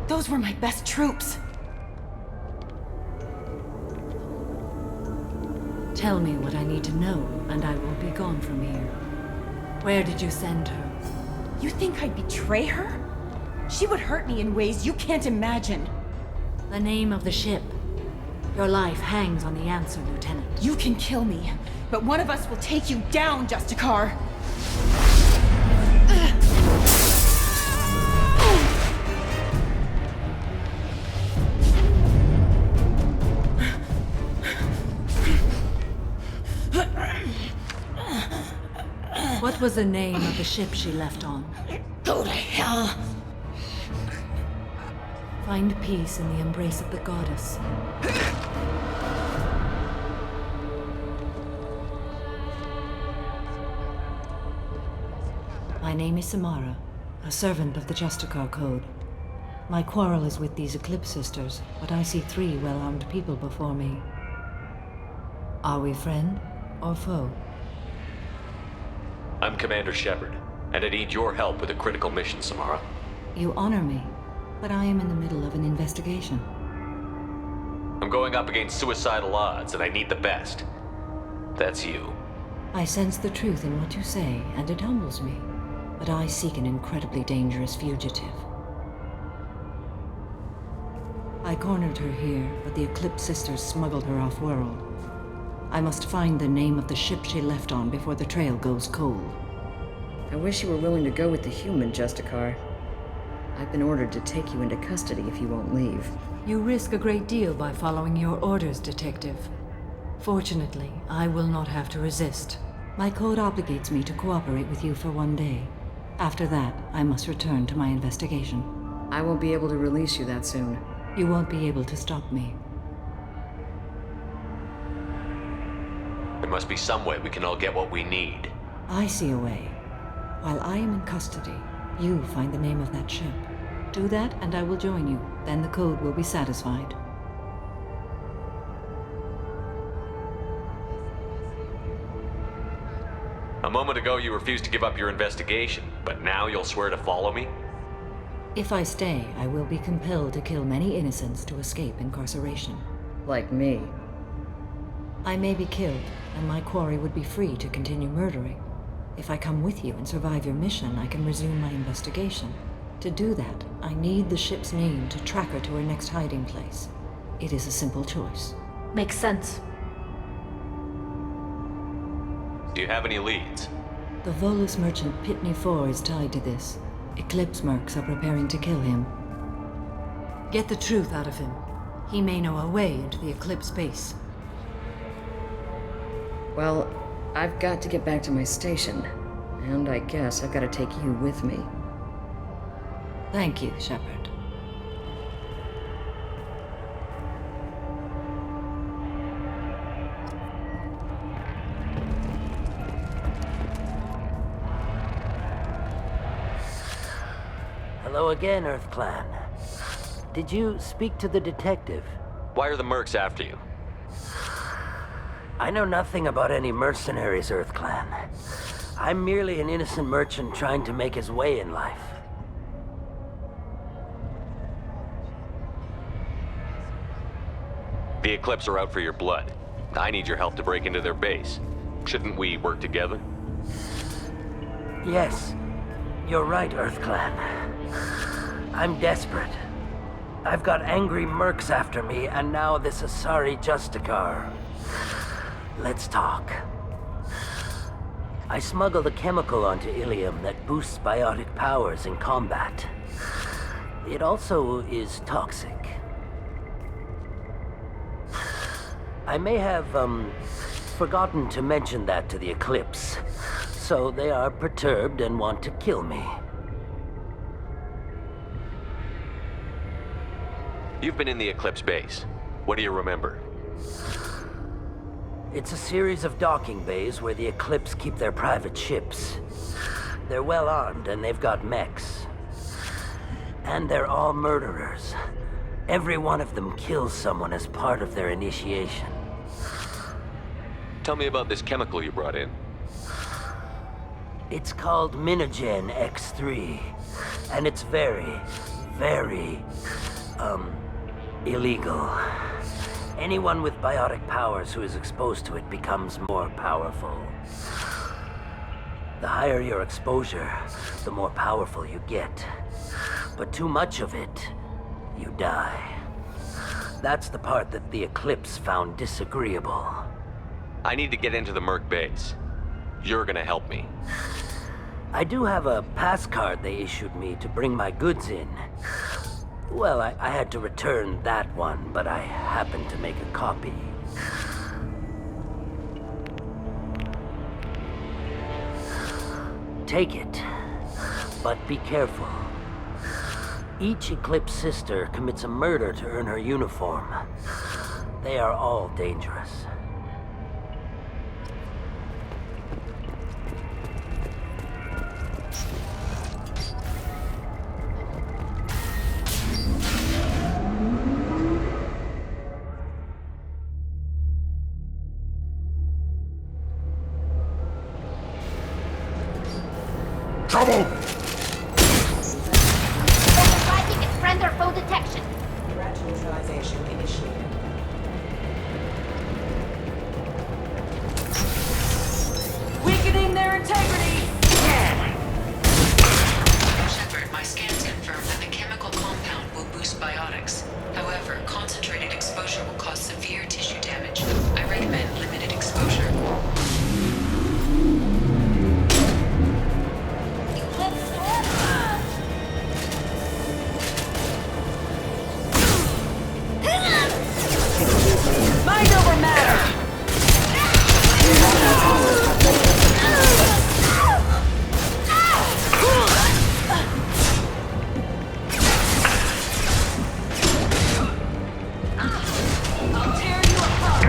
Speaker 20: Those were my best troops.
Speaker 14: Tell me what I need to know, and I will be gone from here. Where did you send her?
Speaker 20: You think I'd betray her? She would hurt me in ways you can't imagine.
Speaker 14: The name of the ship. Your life hangs on the answer, Lieutenant.
Speaker 20: You can kill me, but one of us will take you down, Justicar.
Speaker 14: What was the name of the ship she left on?
Speaker 20: Go to hell!
Speaker 14: Find peace in the embrace of the goddess. My name is Samara, a servant of the Justicar Code. My quarrel is with these Eclipse Sisters, but I see 3 well-armed people before me. Are we friend or foe?
Speaker 4: I'm Commander Shepard, and I need your help with a critical mission, Samara.
Speaker 3: You honor me, but I am in the middle of an investigation.
Speaker 4: I'm going up against suicidal odds, and I need the best. That's you.
Speaker 3: I sense the truth in what you say, and it humbles me. But I seek an incredibly dangerous fugitive. I cornered her here, but the Eclipse sisters smuggled her off-world. I must find the name of the ship she left on before the trail goes cold.
Speaker 21: I wish you were willing to go with the human, Justicar. I've been ordered to take you into custody if you won't leave.
Speaker 3: You risk a great deal by following your orders, Detective. Fortunately, I will not have to resist. My code obligates me to cooperate with you for 1 day. After that, I must return to my investigation.
Speaker 21: I won't be able to release you that soon.
Speaker 3: You won't be able to stop me.
Speaker 4: There must be some way we can all get what we need.
Speaker 3: I see a way. While I am in custody, you find the name of that ship. Do that, and I will join you. Then the code will be satisfied.
Speaker 4: A moment ago, you refused to give up your investigation, but now you'll swear to follow me?
Speaker 3: If I stay, I will be compelled to kill many innocents to escape incarceration.
Speaker 21: Like me.
Speaker 3: I may be killed, and my quarry would be free to continue murdering. If I come with you and survive your mission, I can resume my investigation. To do that, I need the ship's name to track her to her next hiding place. It is a simple choice.
Speaker 9: Makes sense.
Speaker 4: Do you have any leads?
Speaker 3: The Volus merchant Pitney 4 is tied to this. Eclipse mercs are preparing to kill him. Get the truth out of him. He may know a way into the Eclipse base.
Speaker 21: Well, I've got to get back to my station. And I guess I've got to take you with me.
Speaker 3: Thank you, Shepard.
Speaker 22: Hello again, Earth Clan. Did you speak to the detective?
Speaker 4: Why are the mercs after you?
Speaker 22: I know nothing about any mercenaries, Earth Clan. I'm merely an innocent merchant trying to make his way in life.
Speaker 4: The Eclipse are out for your blood. I need your help to break into their base. Shouldn't we work together?
Speaker 22: Yes, you're right, Earth Clan. I'm desperate. I've got angry mercs after me, and now this Asari Justicar. Let's talk. I smuggled a chemical onto Ilium that boosts biotic powers in combat. It also is toxic. I may have, forgotten to mention that to the Eclipse, so they are perturbed and want to kill me.
Speaker 4: You've been in the Eclipse base. What do you remember?
Speaker 22: It's a series of docking bays where the Eclipse keep their private ships. They're well armed and they've got mechs. And they're all murderers. Every one of them kills someone as part of their initiation.
Speaker 4: Tell me about this chemical you brought in.
Speaker 22: It's called Minogen X3. And it's very, very, illegal. Anyone with biotic powers who is exposed to it becomes more powerful. The higher your exposure, the more powerful you get. But too much of it, you die. That's the part that the Eclipse found disagreeable.
Speaker 4: I need to get into the Merc base. You're gonna help me.
Speaker 22: I do have a pass card they issued me to bring my goods in. Well, I had to return that one, but I happened to make a copy. Take it, but be careful. Each Eclipse sister commits a murder to earn her uniform. They are all dangerous.
Speaker 18: Trouble!
Speaker 9: Surrender foe detection.
Speaker 14: Threat neutralization initiated. Weakening their integrity!
Speaker 7: Shepard, my scans confirm that the chemical compound will boost biotics. However, concentrated exposure will cause severe tissue damage. I recommend limited exposure.
Speaker 14: Mind over matter!
Speaker 9: I'll tear you apart.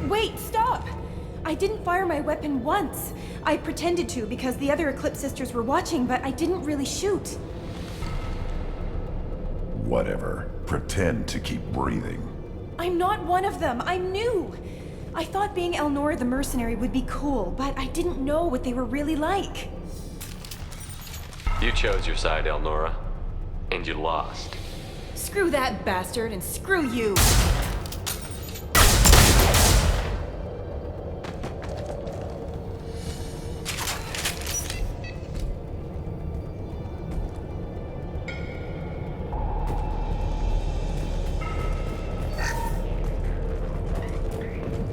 Speaker 5: Wait, stop! I didn't fire my weapon once. I pretended to because the other Eclipse sisters were watching, but I didn't really shoot.
Speaker 2: Whatever. Pretend to keep breathing.
Speaker 5: I'm not one of them. I'm new. I thought being Elnora the mercenary would be cool, but I didn't know what they were really like.
Speaker 4: You chose your side, Elnora, and you lost.
Speaker 5: Screw that bastard, and screw you!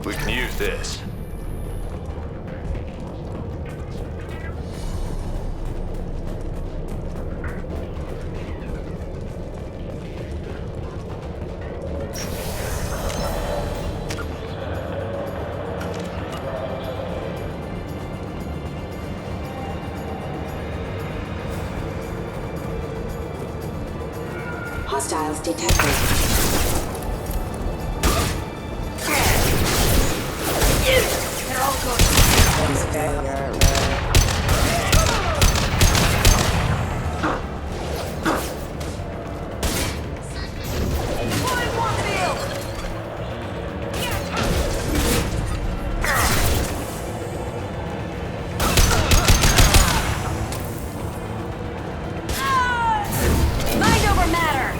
Speaker 4: We can use this.
Speaker 14: Hostiles detected.
Speaker 9: They're all going.
Speaker 5: Mind over matter!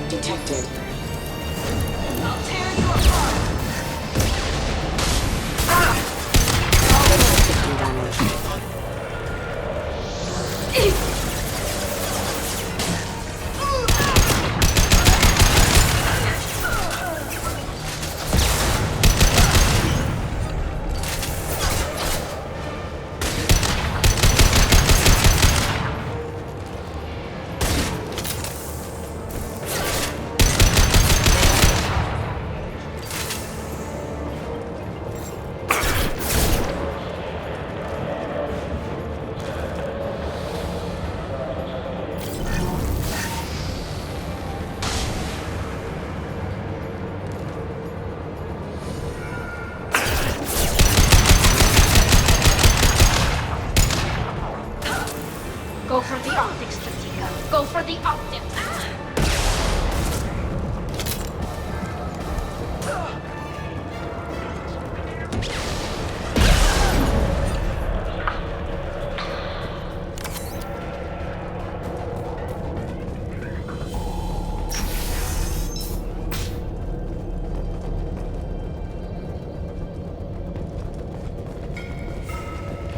Speaker 3: detected.
Speaker 7: I'll tear you apart!
Speaker 3: System damage.
Speaker 9: Go for the optics, Justicar. Go for the optics.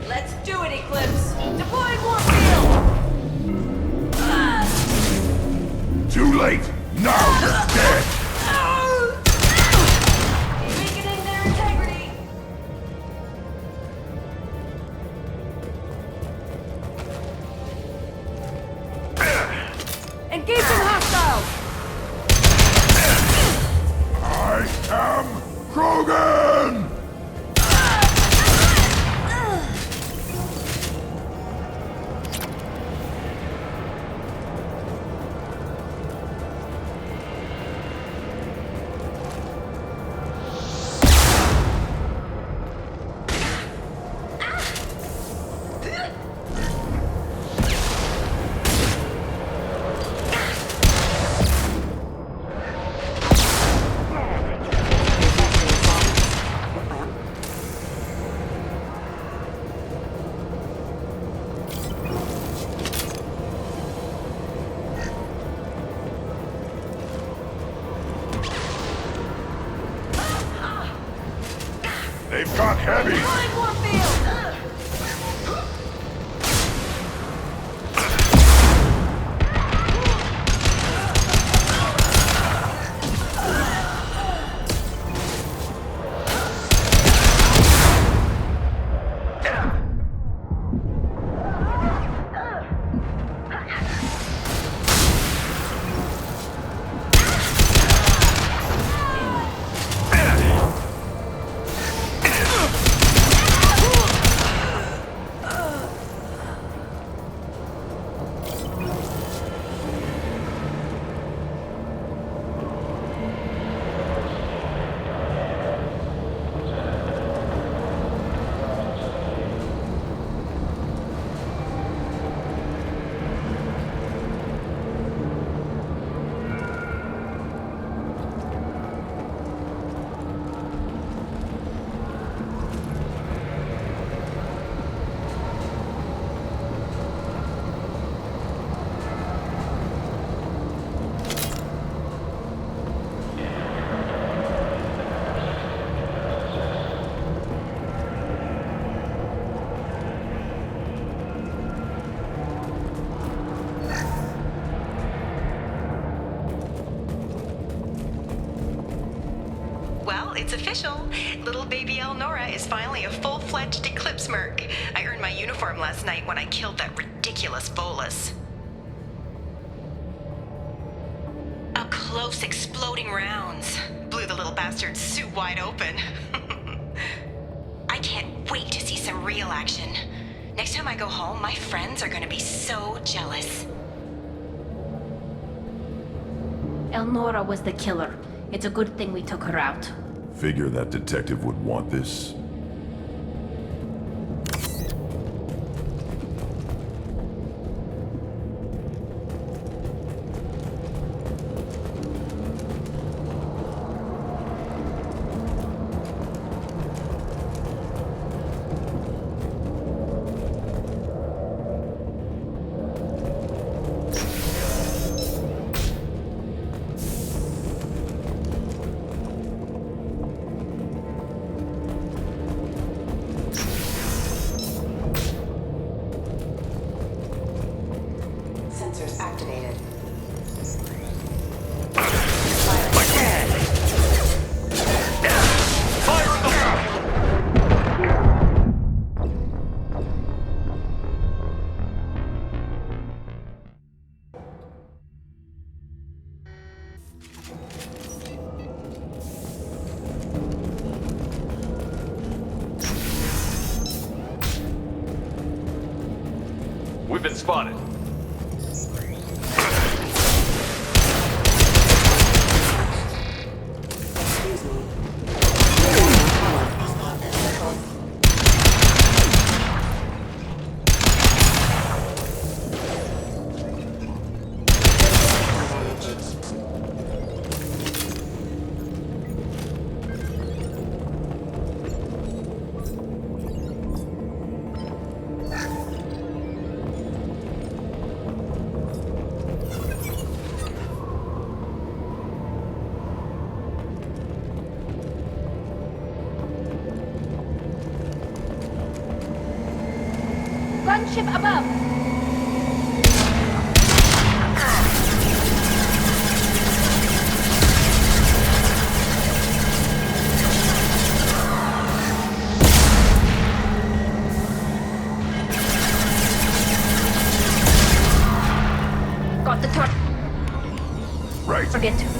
Speaker 7: Let's do it, Eclipse! Deploying Warfield!
Speaker 2: Too late! Now you're dead!
Speaker 7: Weakening their integrity!
Speaker 20: Engaging hostiles!
Speaker 2: I am Krogan! They've got heavy!
Speaker 7: Deploying Warfield!
Speaker 8: Well, it's official. Little baby Elnora is finally a full-fledged Eclipse merc. I earned my uniform last night when I killed that ridiculous bolus. Up close, exploding rounds. Blew the little bastard's suit wide open. I can't wait to see some real action. Next time I go home, my friends are gonna be so jealous.
Speaker 9: Elnora was the killer. It's a good thing we took her out.
Speaker 2: Figure that detective would want this.
Speaker 4: We've been spotted.
Speaker 9: Gunship above! Got the turret.
Speaker 2: Right.
Speaker 9: Forget to.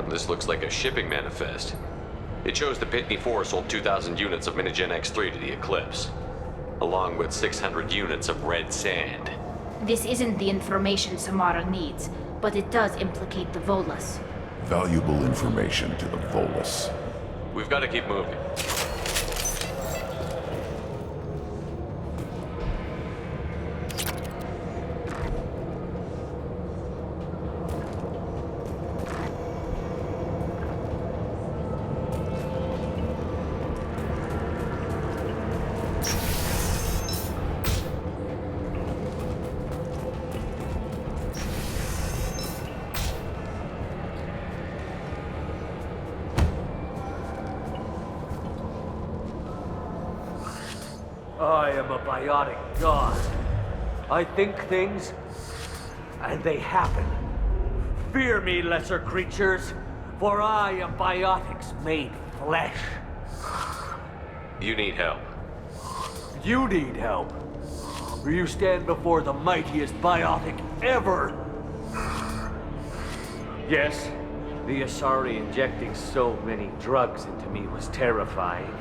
Speaker 4: This looks like a shipping manifest. It shows the Pitney 4 sold 2,000 units of Minigen X3 to the Eclipse, along with 600 units of red sand.
Speaker 9: This isn't the information Samara needs, but it does implicate the Volus.
Speaker 2: Valuable information to the Volus.
Speaker 4: We've got to keep moving.
Speaker 10: I am a biotic god. I think things, and they happen. Fear me, lesser creatures, for I am biotics made flesh.
Speaker 4: You need help.
Speaker 10: You need help. For you stand before the mightiest biotic ever. Yes, the Asari injecting so many drugs into me was terrifying.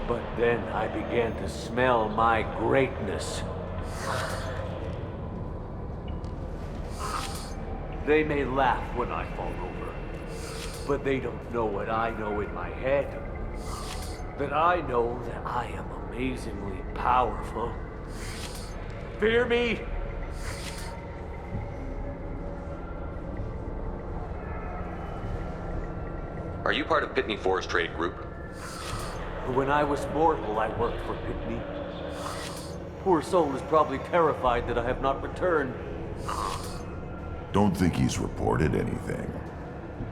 Speaker 10: But then I began to smell my greatness. They may laugh when I fall over, but they don't know what I know in my head. That I know that I am amazingly powerful. Fear me?
Speaker 4: Are you part of Pitney 4's trade group?
Speaker 10: When I was mortal, I worked for Pitney. Poor soul is probably terrified that I have not returned.
Speaker 2: Don't think he's reported anything.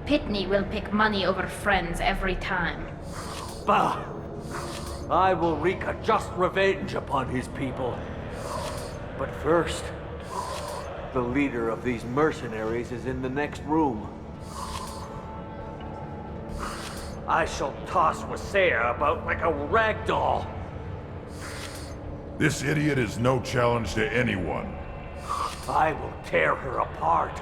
Speaker 9: Pitney will pick money over friends every time.
Speaker 10: Bah! I will wreak a just revenge upon his people. But first, the leader of these mercenaries is in the next room. I shall toss Wasea about like a rag doll.
Speaker 2: This idiot is no challenge to anyone.
Speaker 10: I will tear her apart.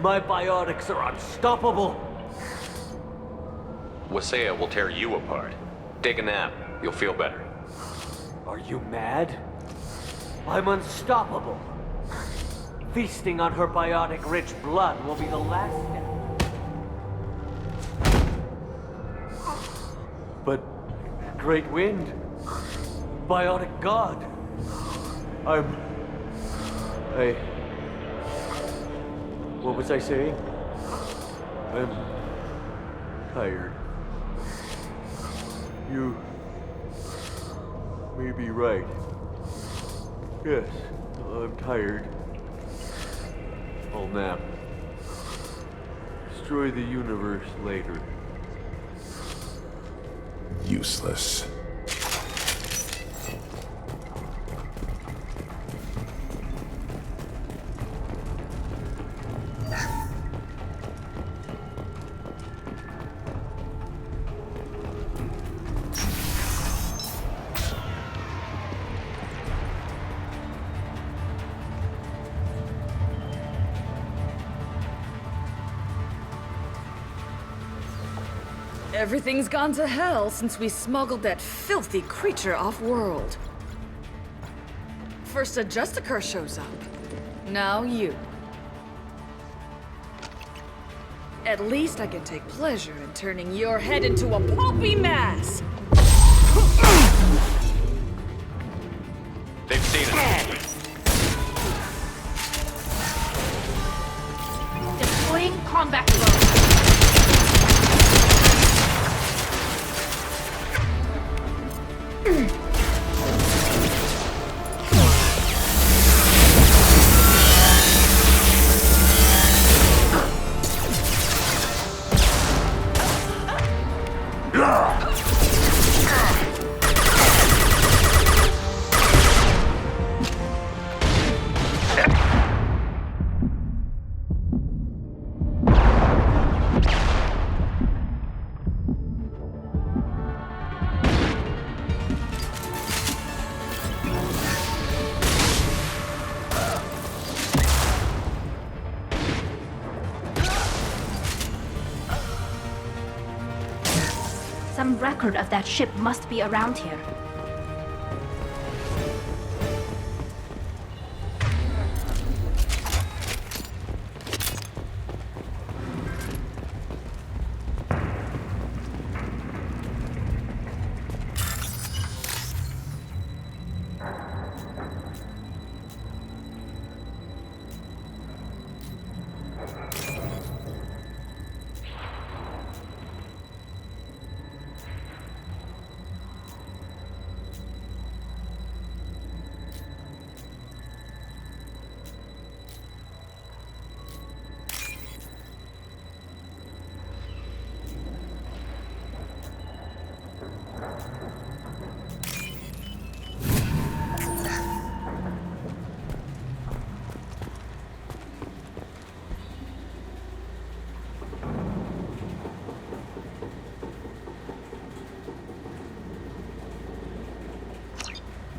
Speaker 10: My biotics are unstoppable.
Speaker 4: Wasea will tear you apart. Take a nap. You'll feel better.
Speaker 10: Are you mad? I'm unstoppable. Feasting on her biotic-rich blood will be the last step. But, Great Wind, Biotic God, what was I saying? I'm tired. You may be right. Yes, I'm tired. I'll nap. Destroy the universe later.
Speaker 2: Useless.
Speaker 14: Everything's gone to hell since we smuggled that filthy creature off-world. First a Justicar shows up. Now you. At least I can take pleasure in turning your head into a pulpy mass!
Speaker 4: They've seen it.
Speaker 9: Deploying combat mode. Some record of that ship must be around here.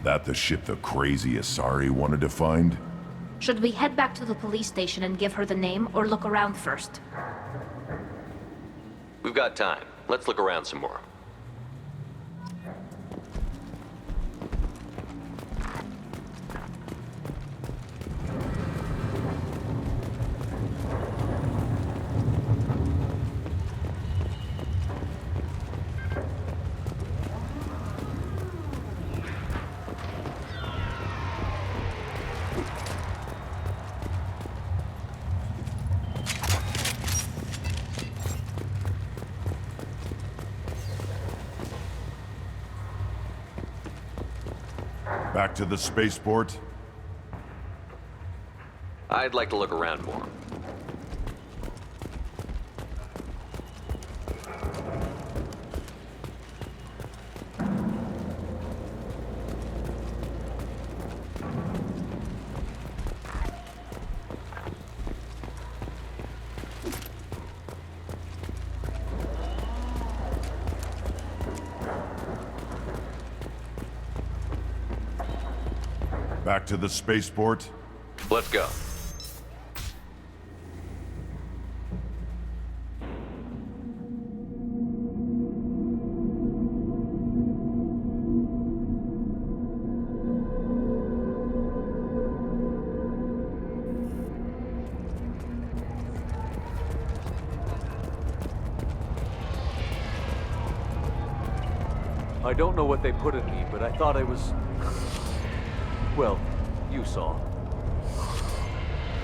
Speaker 2: That the ship the crazy Asari wanted to find?
Speaker 9: Should we head back to the police station and give her the name, or look around first?
Speaker 4: We've got time. Let's look around some more.
Speaker 2: Back to the spaceport?
Speaker 4: I'd like to look around more.
Speaker 2: Back to the spaceport?
Speaker 4: Let's go.
Speaker 10: I don't know what they put in me, but I thought I was... Well, you saw.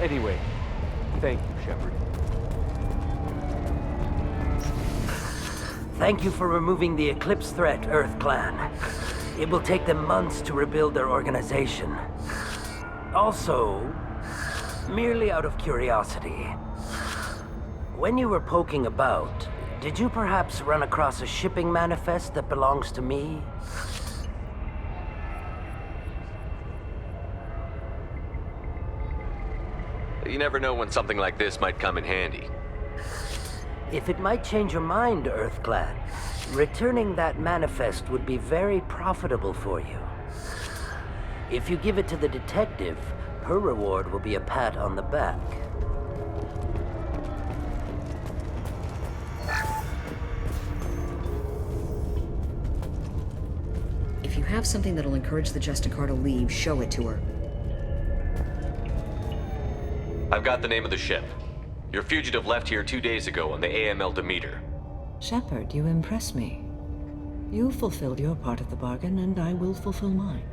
Speaker 10: Anyway, thank you, Shepard.
Speaker 22: Thank you for removing the Eclipse threat, Earth Clan. It will take them months to rebuild their organization. Also, merely out of curiosity, when you were poking about, did you perhaps run across a shipping manifest that belongs to me?
Speaker 4: You never know when something like this might come in handy.
Speaker 22: If it might change your mind, Earth Clan, returning that manifest would be very profitable for you. If you give it to the detective, her reward will be a pat on the back.
Speaker 21: If you have something that'll encourage the Justicar to leave, show it to her.
Speaker 4: I've got the name of the ship. Your fugitive left here 2 days ago on the AML Demeter.
Speaker 3: Shepard, you impress me. You fulfilled your part of the bargain, and I will fulfill mine.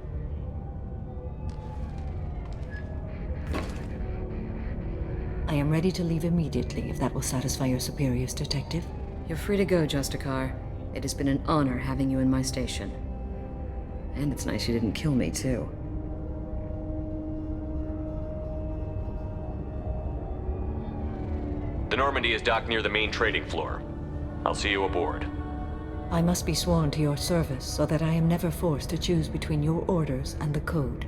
Speaker 3: I am ready to leave immediately, if that will satisfy your superiors, Detective.
Speaker 21: You're free to go, Justicar. It has been an honor having you in my station. And it's nice you didn't kill me, too.
Speaker 4: The Normandy is docked near the main trading floor. I'll see you aboard.
Speaker 3: I must be sworn to your service so that I am never forced to choose between your orders and the Code.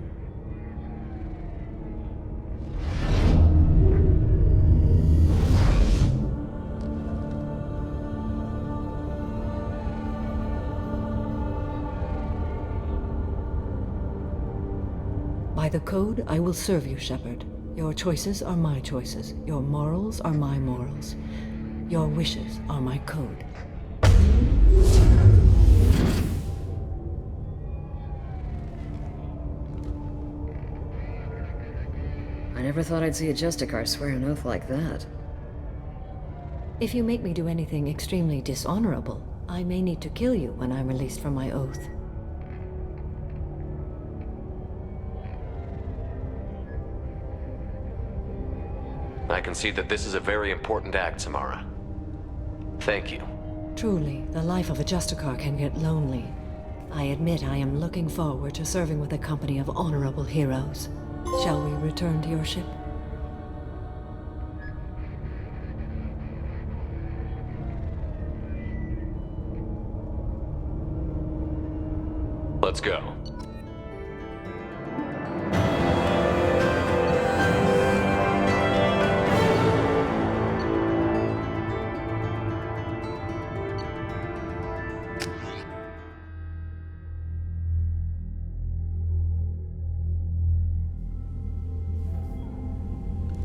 Speaker 3: By the Code, I will serve you, Shepard. Your choices are my choices. Your morals are my morals. Your wishes are my code.
Speaker 21: I never thought I'd see a Justicar swear an oath like that.
Speaker 3: If you make me do anything extremely dishonorable, I may need to kill you when I'm released from my oath.
Speaker 4: I can see that this is a very important act, Samara. Thank you.
Speaker 3: Truly, the life of a Justicar can get lonely. I admit I am looking forward to serving with a company of honorable heroes. Shall we return to your ship?
Speaker 4: Let's go.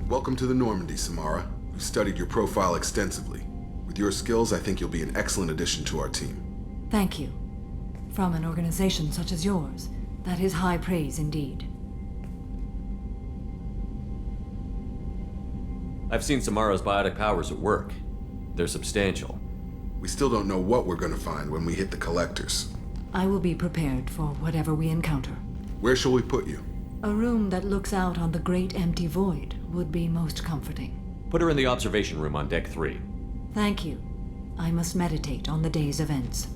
Speaker 12: Welcome to the Normandy, Samara. We've studied your profile extensively. With your skills, I think you'll be an excellent addition to our team.
Speaker 3: Thank you. From an organization such as yours, that is high praise indeed.
Speaker 13: I've seen Samara's biotic powers at work. They're substantial.
Speaker 12: We still don't know what we're gonna find when we hit the collectors.
Speaker 3: I will be prepared for whatever we encounter.
Speaker 12: Where shall we put you?
Speaker 3: A room that looks out on the great empty void would be most comforting.
Speaker 13: Put her in the observation room on Deck 3.
Speaker 3: Thank you. I must meditate on the day's events.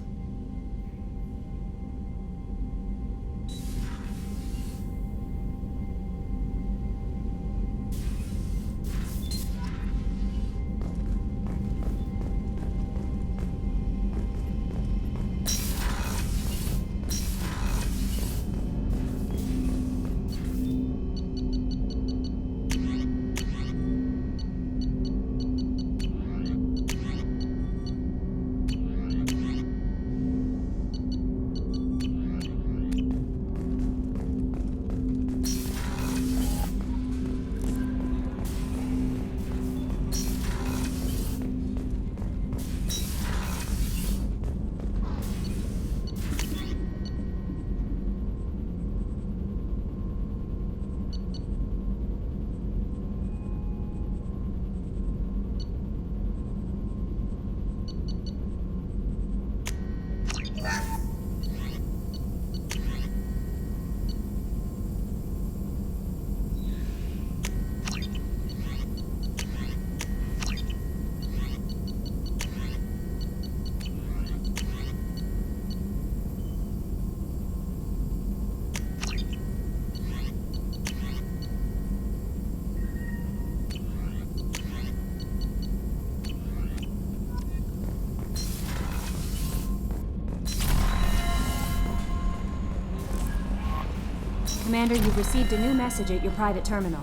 Speaker 15: Commander, you've received a new message at your private terminal.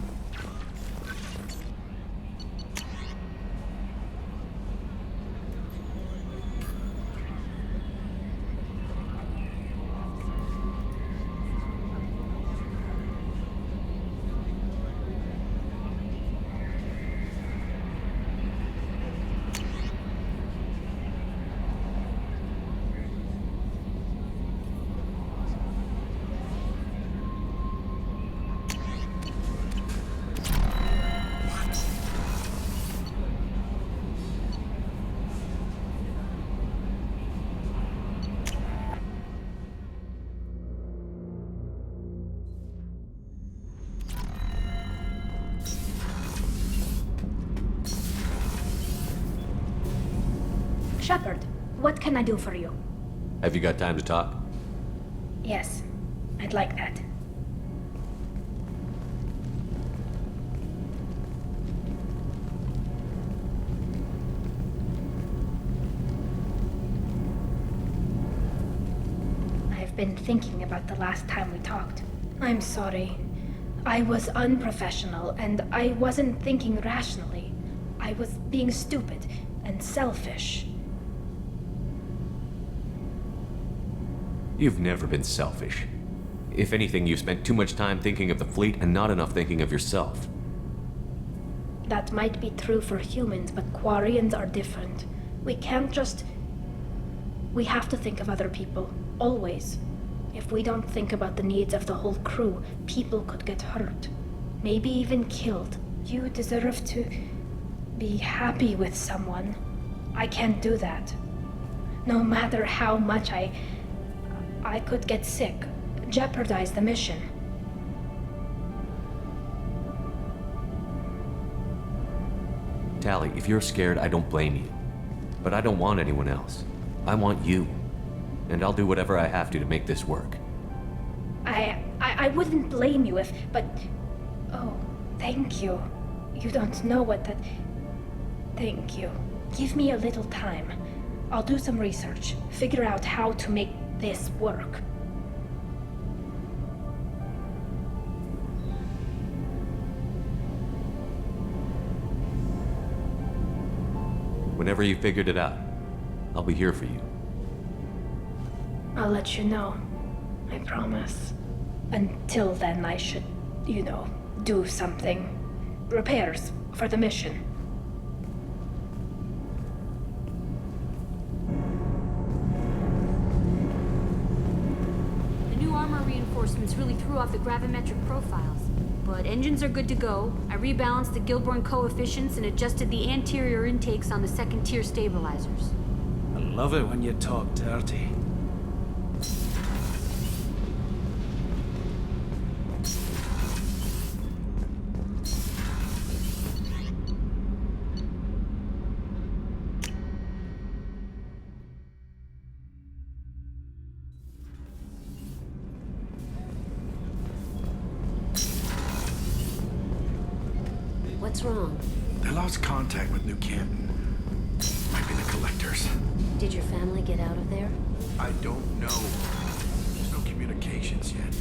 Speaker 9: Shepard, what can I do for you?
Speaker 4: Have you got time to talk?
Speaker 9: Yes, I'd like that. I've been thinking about the last time we talked. I'm sorry. I was unprofessional, and I wasn't thinking rationally. I was being stupid and selfish.
Speaker 4: You've never been selfish. If anything, you spent too much time thinking of the fleet and not enough thinking of yourself.
Speaker 9: That might be true for humans, but Quarians are different. We can't just... We have to think of other people, always. If we don't think about the needs of the whole crew, people could get hurt. Maybe even killed. You deserve to be happy with someone. I can't do that. No matter how much I could get sick, jeopardize the mission.
Speaker 4: Tally, if you're scared, I don't blame you. But I don't want anyone else. I want you. And I'll do whatever I have to make this work.
Speaker 9: I wouldn't blame you if, but... Oh, thank you. You don't know what that... Thank you. Give me a little time. I'll do some research, figure out how to make this work.
Speaker 4: Whenever you figured it out, I'll be here for you.
Speaker 9: I'll let you know. I promise. Until then, I should, do something. Repairs for the mission.
Speaker 15: Reinforcements really threw off the gravimetric profiles. But engines are good to go. I rebalanced the Gilborn coefficients and adjusted the anterior intakes on the second-tier stabilizers.
Speaker 16: I love it when you talk dirty.
Speaker 15: What's wrong?
Speaker 1: They lost contact with New Canton. Might be the collectors.
Speaker 15: Did your family get out of there?
Speaker 1: I don't know. There's no communications yet.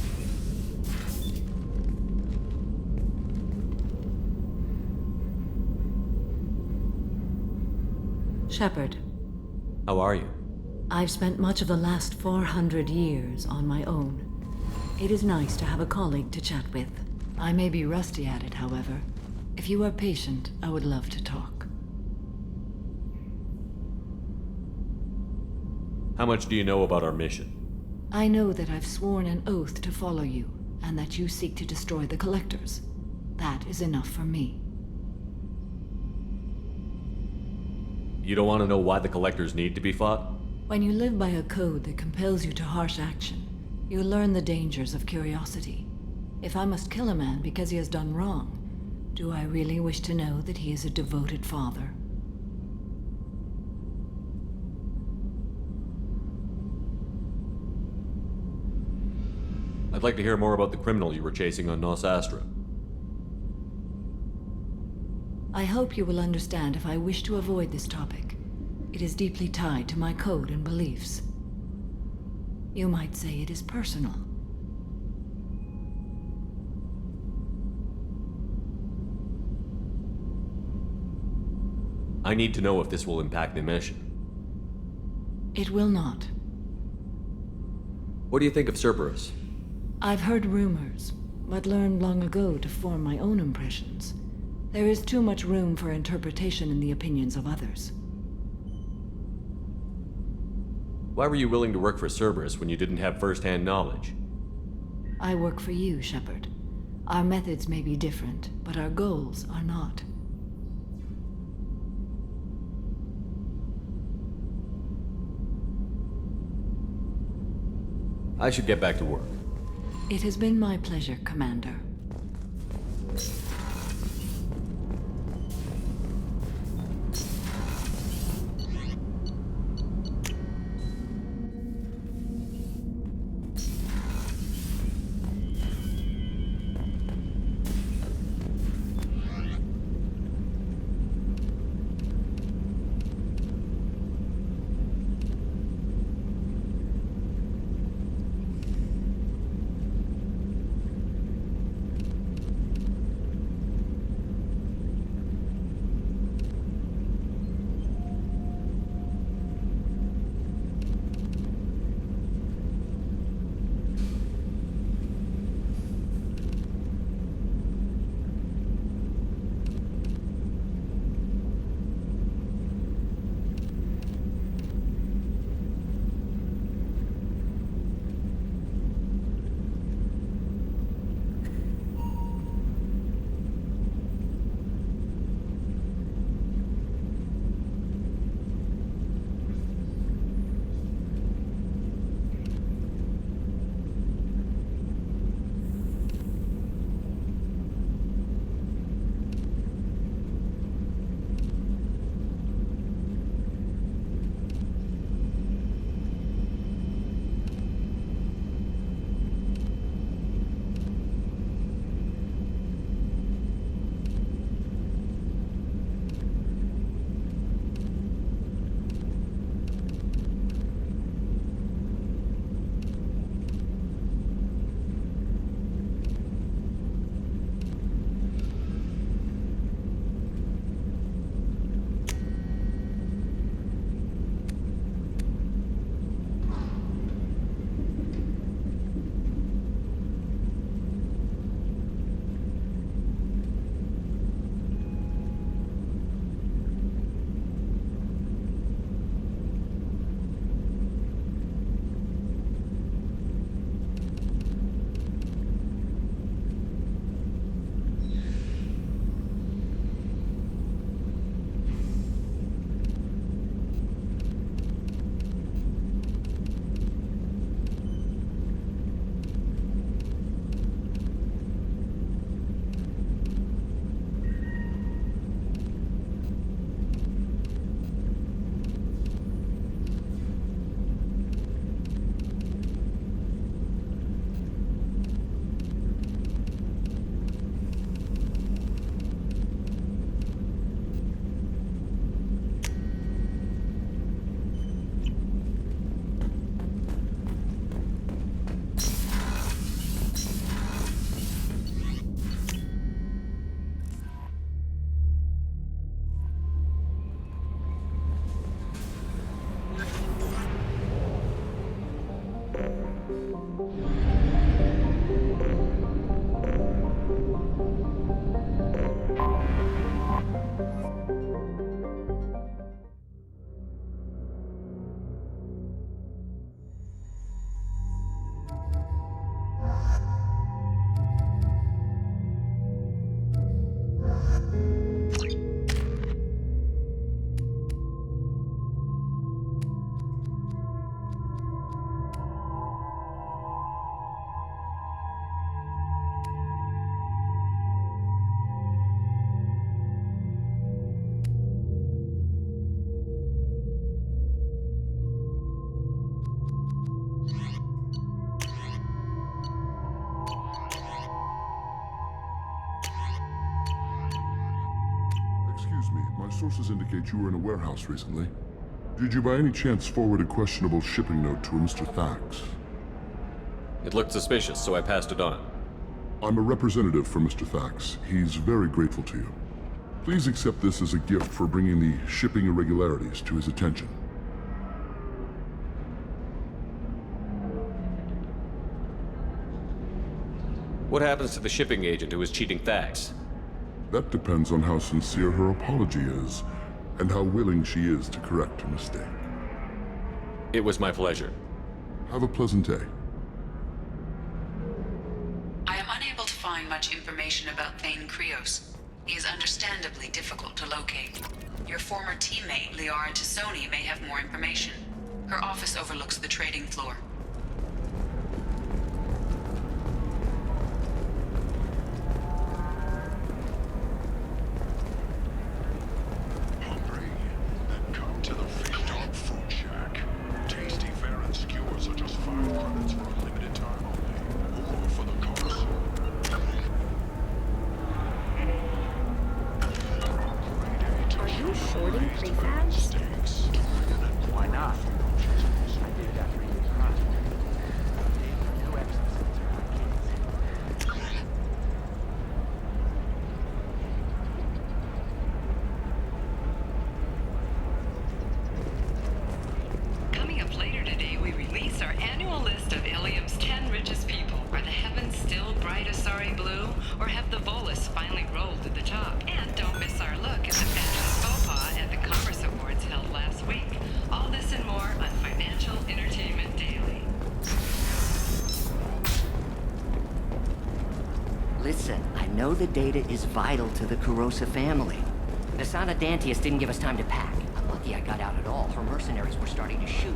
Speaker 3: Shepard.
Speaker 4: How are you?
Speaker 3: I've spent much of the last 400 years on my own. It is nice to have a colleague to chat with. I may be rusty at it, however. If you are patient, I would love to talk.
Speaker 4: How much do you know about our mission?
Speaker 3: I know that I've sworn an oath to follow you, and that you seek to destroy the Collectors. That is enough for me.
Speaker 4: You don't want to know why the Collectors need to be fought?
Speaker 3: When you live by a code that compels you to harsh action, you learn the dangers of curiosity. If I must kill a man because he has done wrong, do I really wish to know that he is a devoted father?
Speaker 4: I'd like to hear more about the criminal you were chasing on Nos Astra.
Speaker 3: I hope you will understand if I wish to avoid this topic. It is deeply tied to my code and beliefs. You might say it is personal.
Speaker 13: I need to know if this will impact the mission.
Speaker 3: It will not.
Speaker 13: What do you think of Cerberus?
Speaker 3: I've heard rumors, but learned long ago to form my own impressions. There is too much room for interpretation in the opinions of others.
Speaker 13: Why were you willing to work for Cerberus when you didn't have first-hand knowledge?
Speaker 3: I work for you, Shepard. Our methods may be different, but our goals are not.
Speaker 13: I should get back to work.
Speaker 3: It has been my pleasure, Commander.
Speaker 18: Excuse me, my sources indicate you were in a warehouse recently. Did you by any chance forward a questionable shipping note to a Mr. Thax?
Speaker 13: It looked suspicious, so I passed it on.
Speaker 18: I'm a representative for Mr. Thax. He's very grateful to you.
Speaker 17: Please accept this as a gift for bringing the shipping irregularities to his attention.
Speaker 13: What happens to the shipping agent who was cheating Thax?
Speaker 17: That depends on how sincere her apology is, and how willing she is to correct her mistake.
Speaker 13: It was my pleasure.
Speaker 17: Have a pleasant day.
Speaker 19: I am unable to find much information about Thane Krios. He is understandably difficult to locate. Your former teammate, Liara Tassoni, may have more information. Her office overlooks the trading floor.
Speaker 18: Hungry? Then come to the Fish Dog Food Shack. Tasty fare and skewers are just 5 credits for a limited time only. Or for the cost.
Speaker 9: Are you shorting prefabs?
Speaker 10: Why not? I did that for you.
Speaker 7: Coming up later today, we release our annual list of Ilium's 10 richest people. Are the heavens still bright Asari blue, or have the Volus finally rolled to the top? And don't miss our look at the fashion faux pas at the Commerce Awards held last week. All this and more on Financial Entertainment Daily.
Speaker 23: Listen, I know the data is vital to the Kurosa family. The Sana Dantius didn't give us time to pack. I'm lucky I got out at all. Her mercenaries were starting to shoot.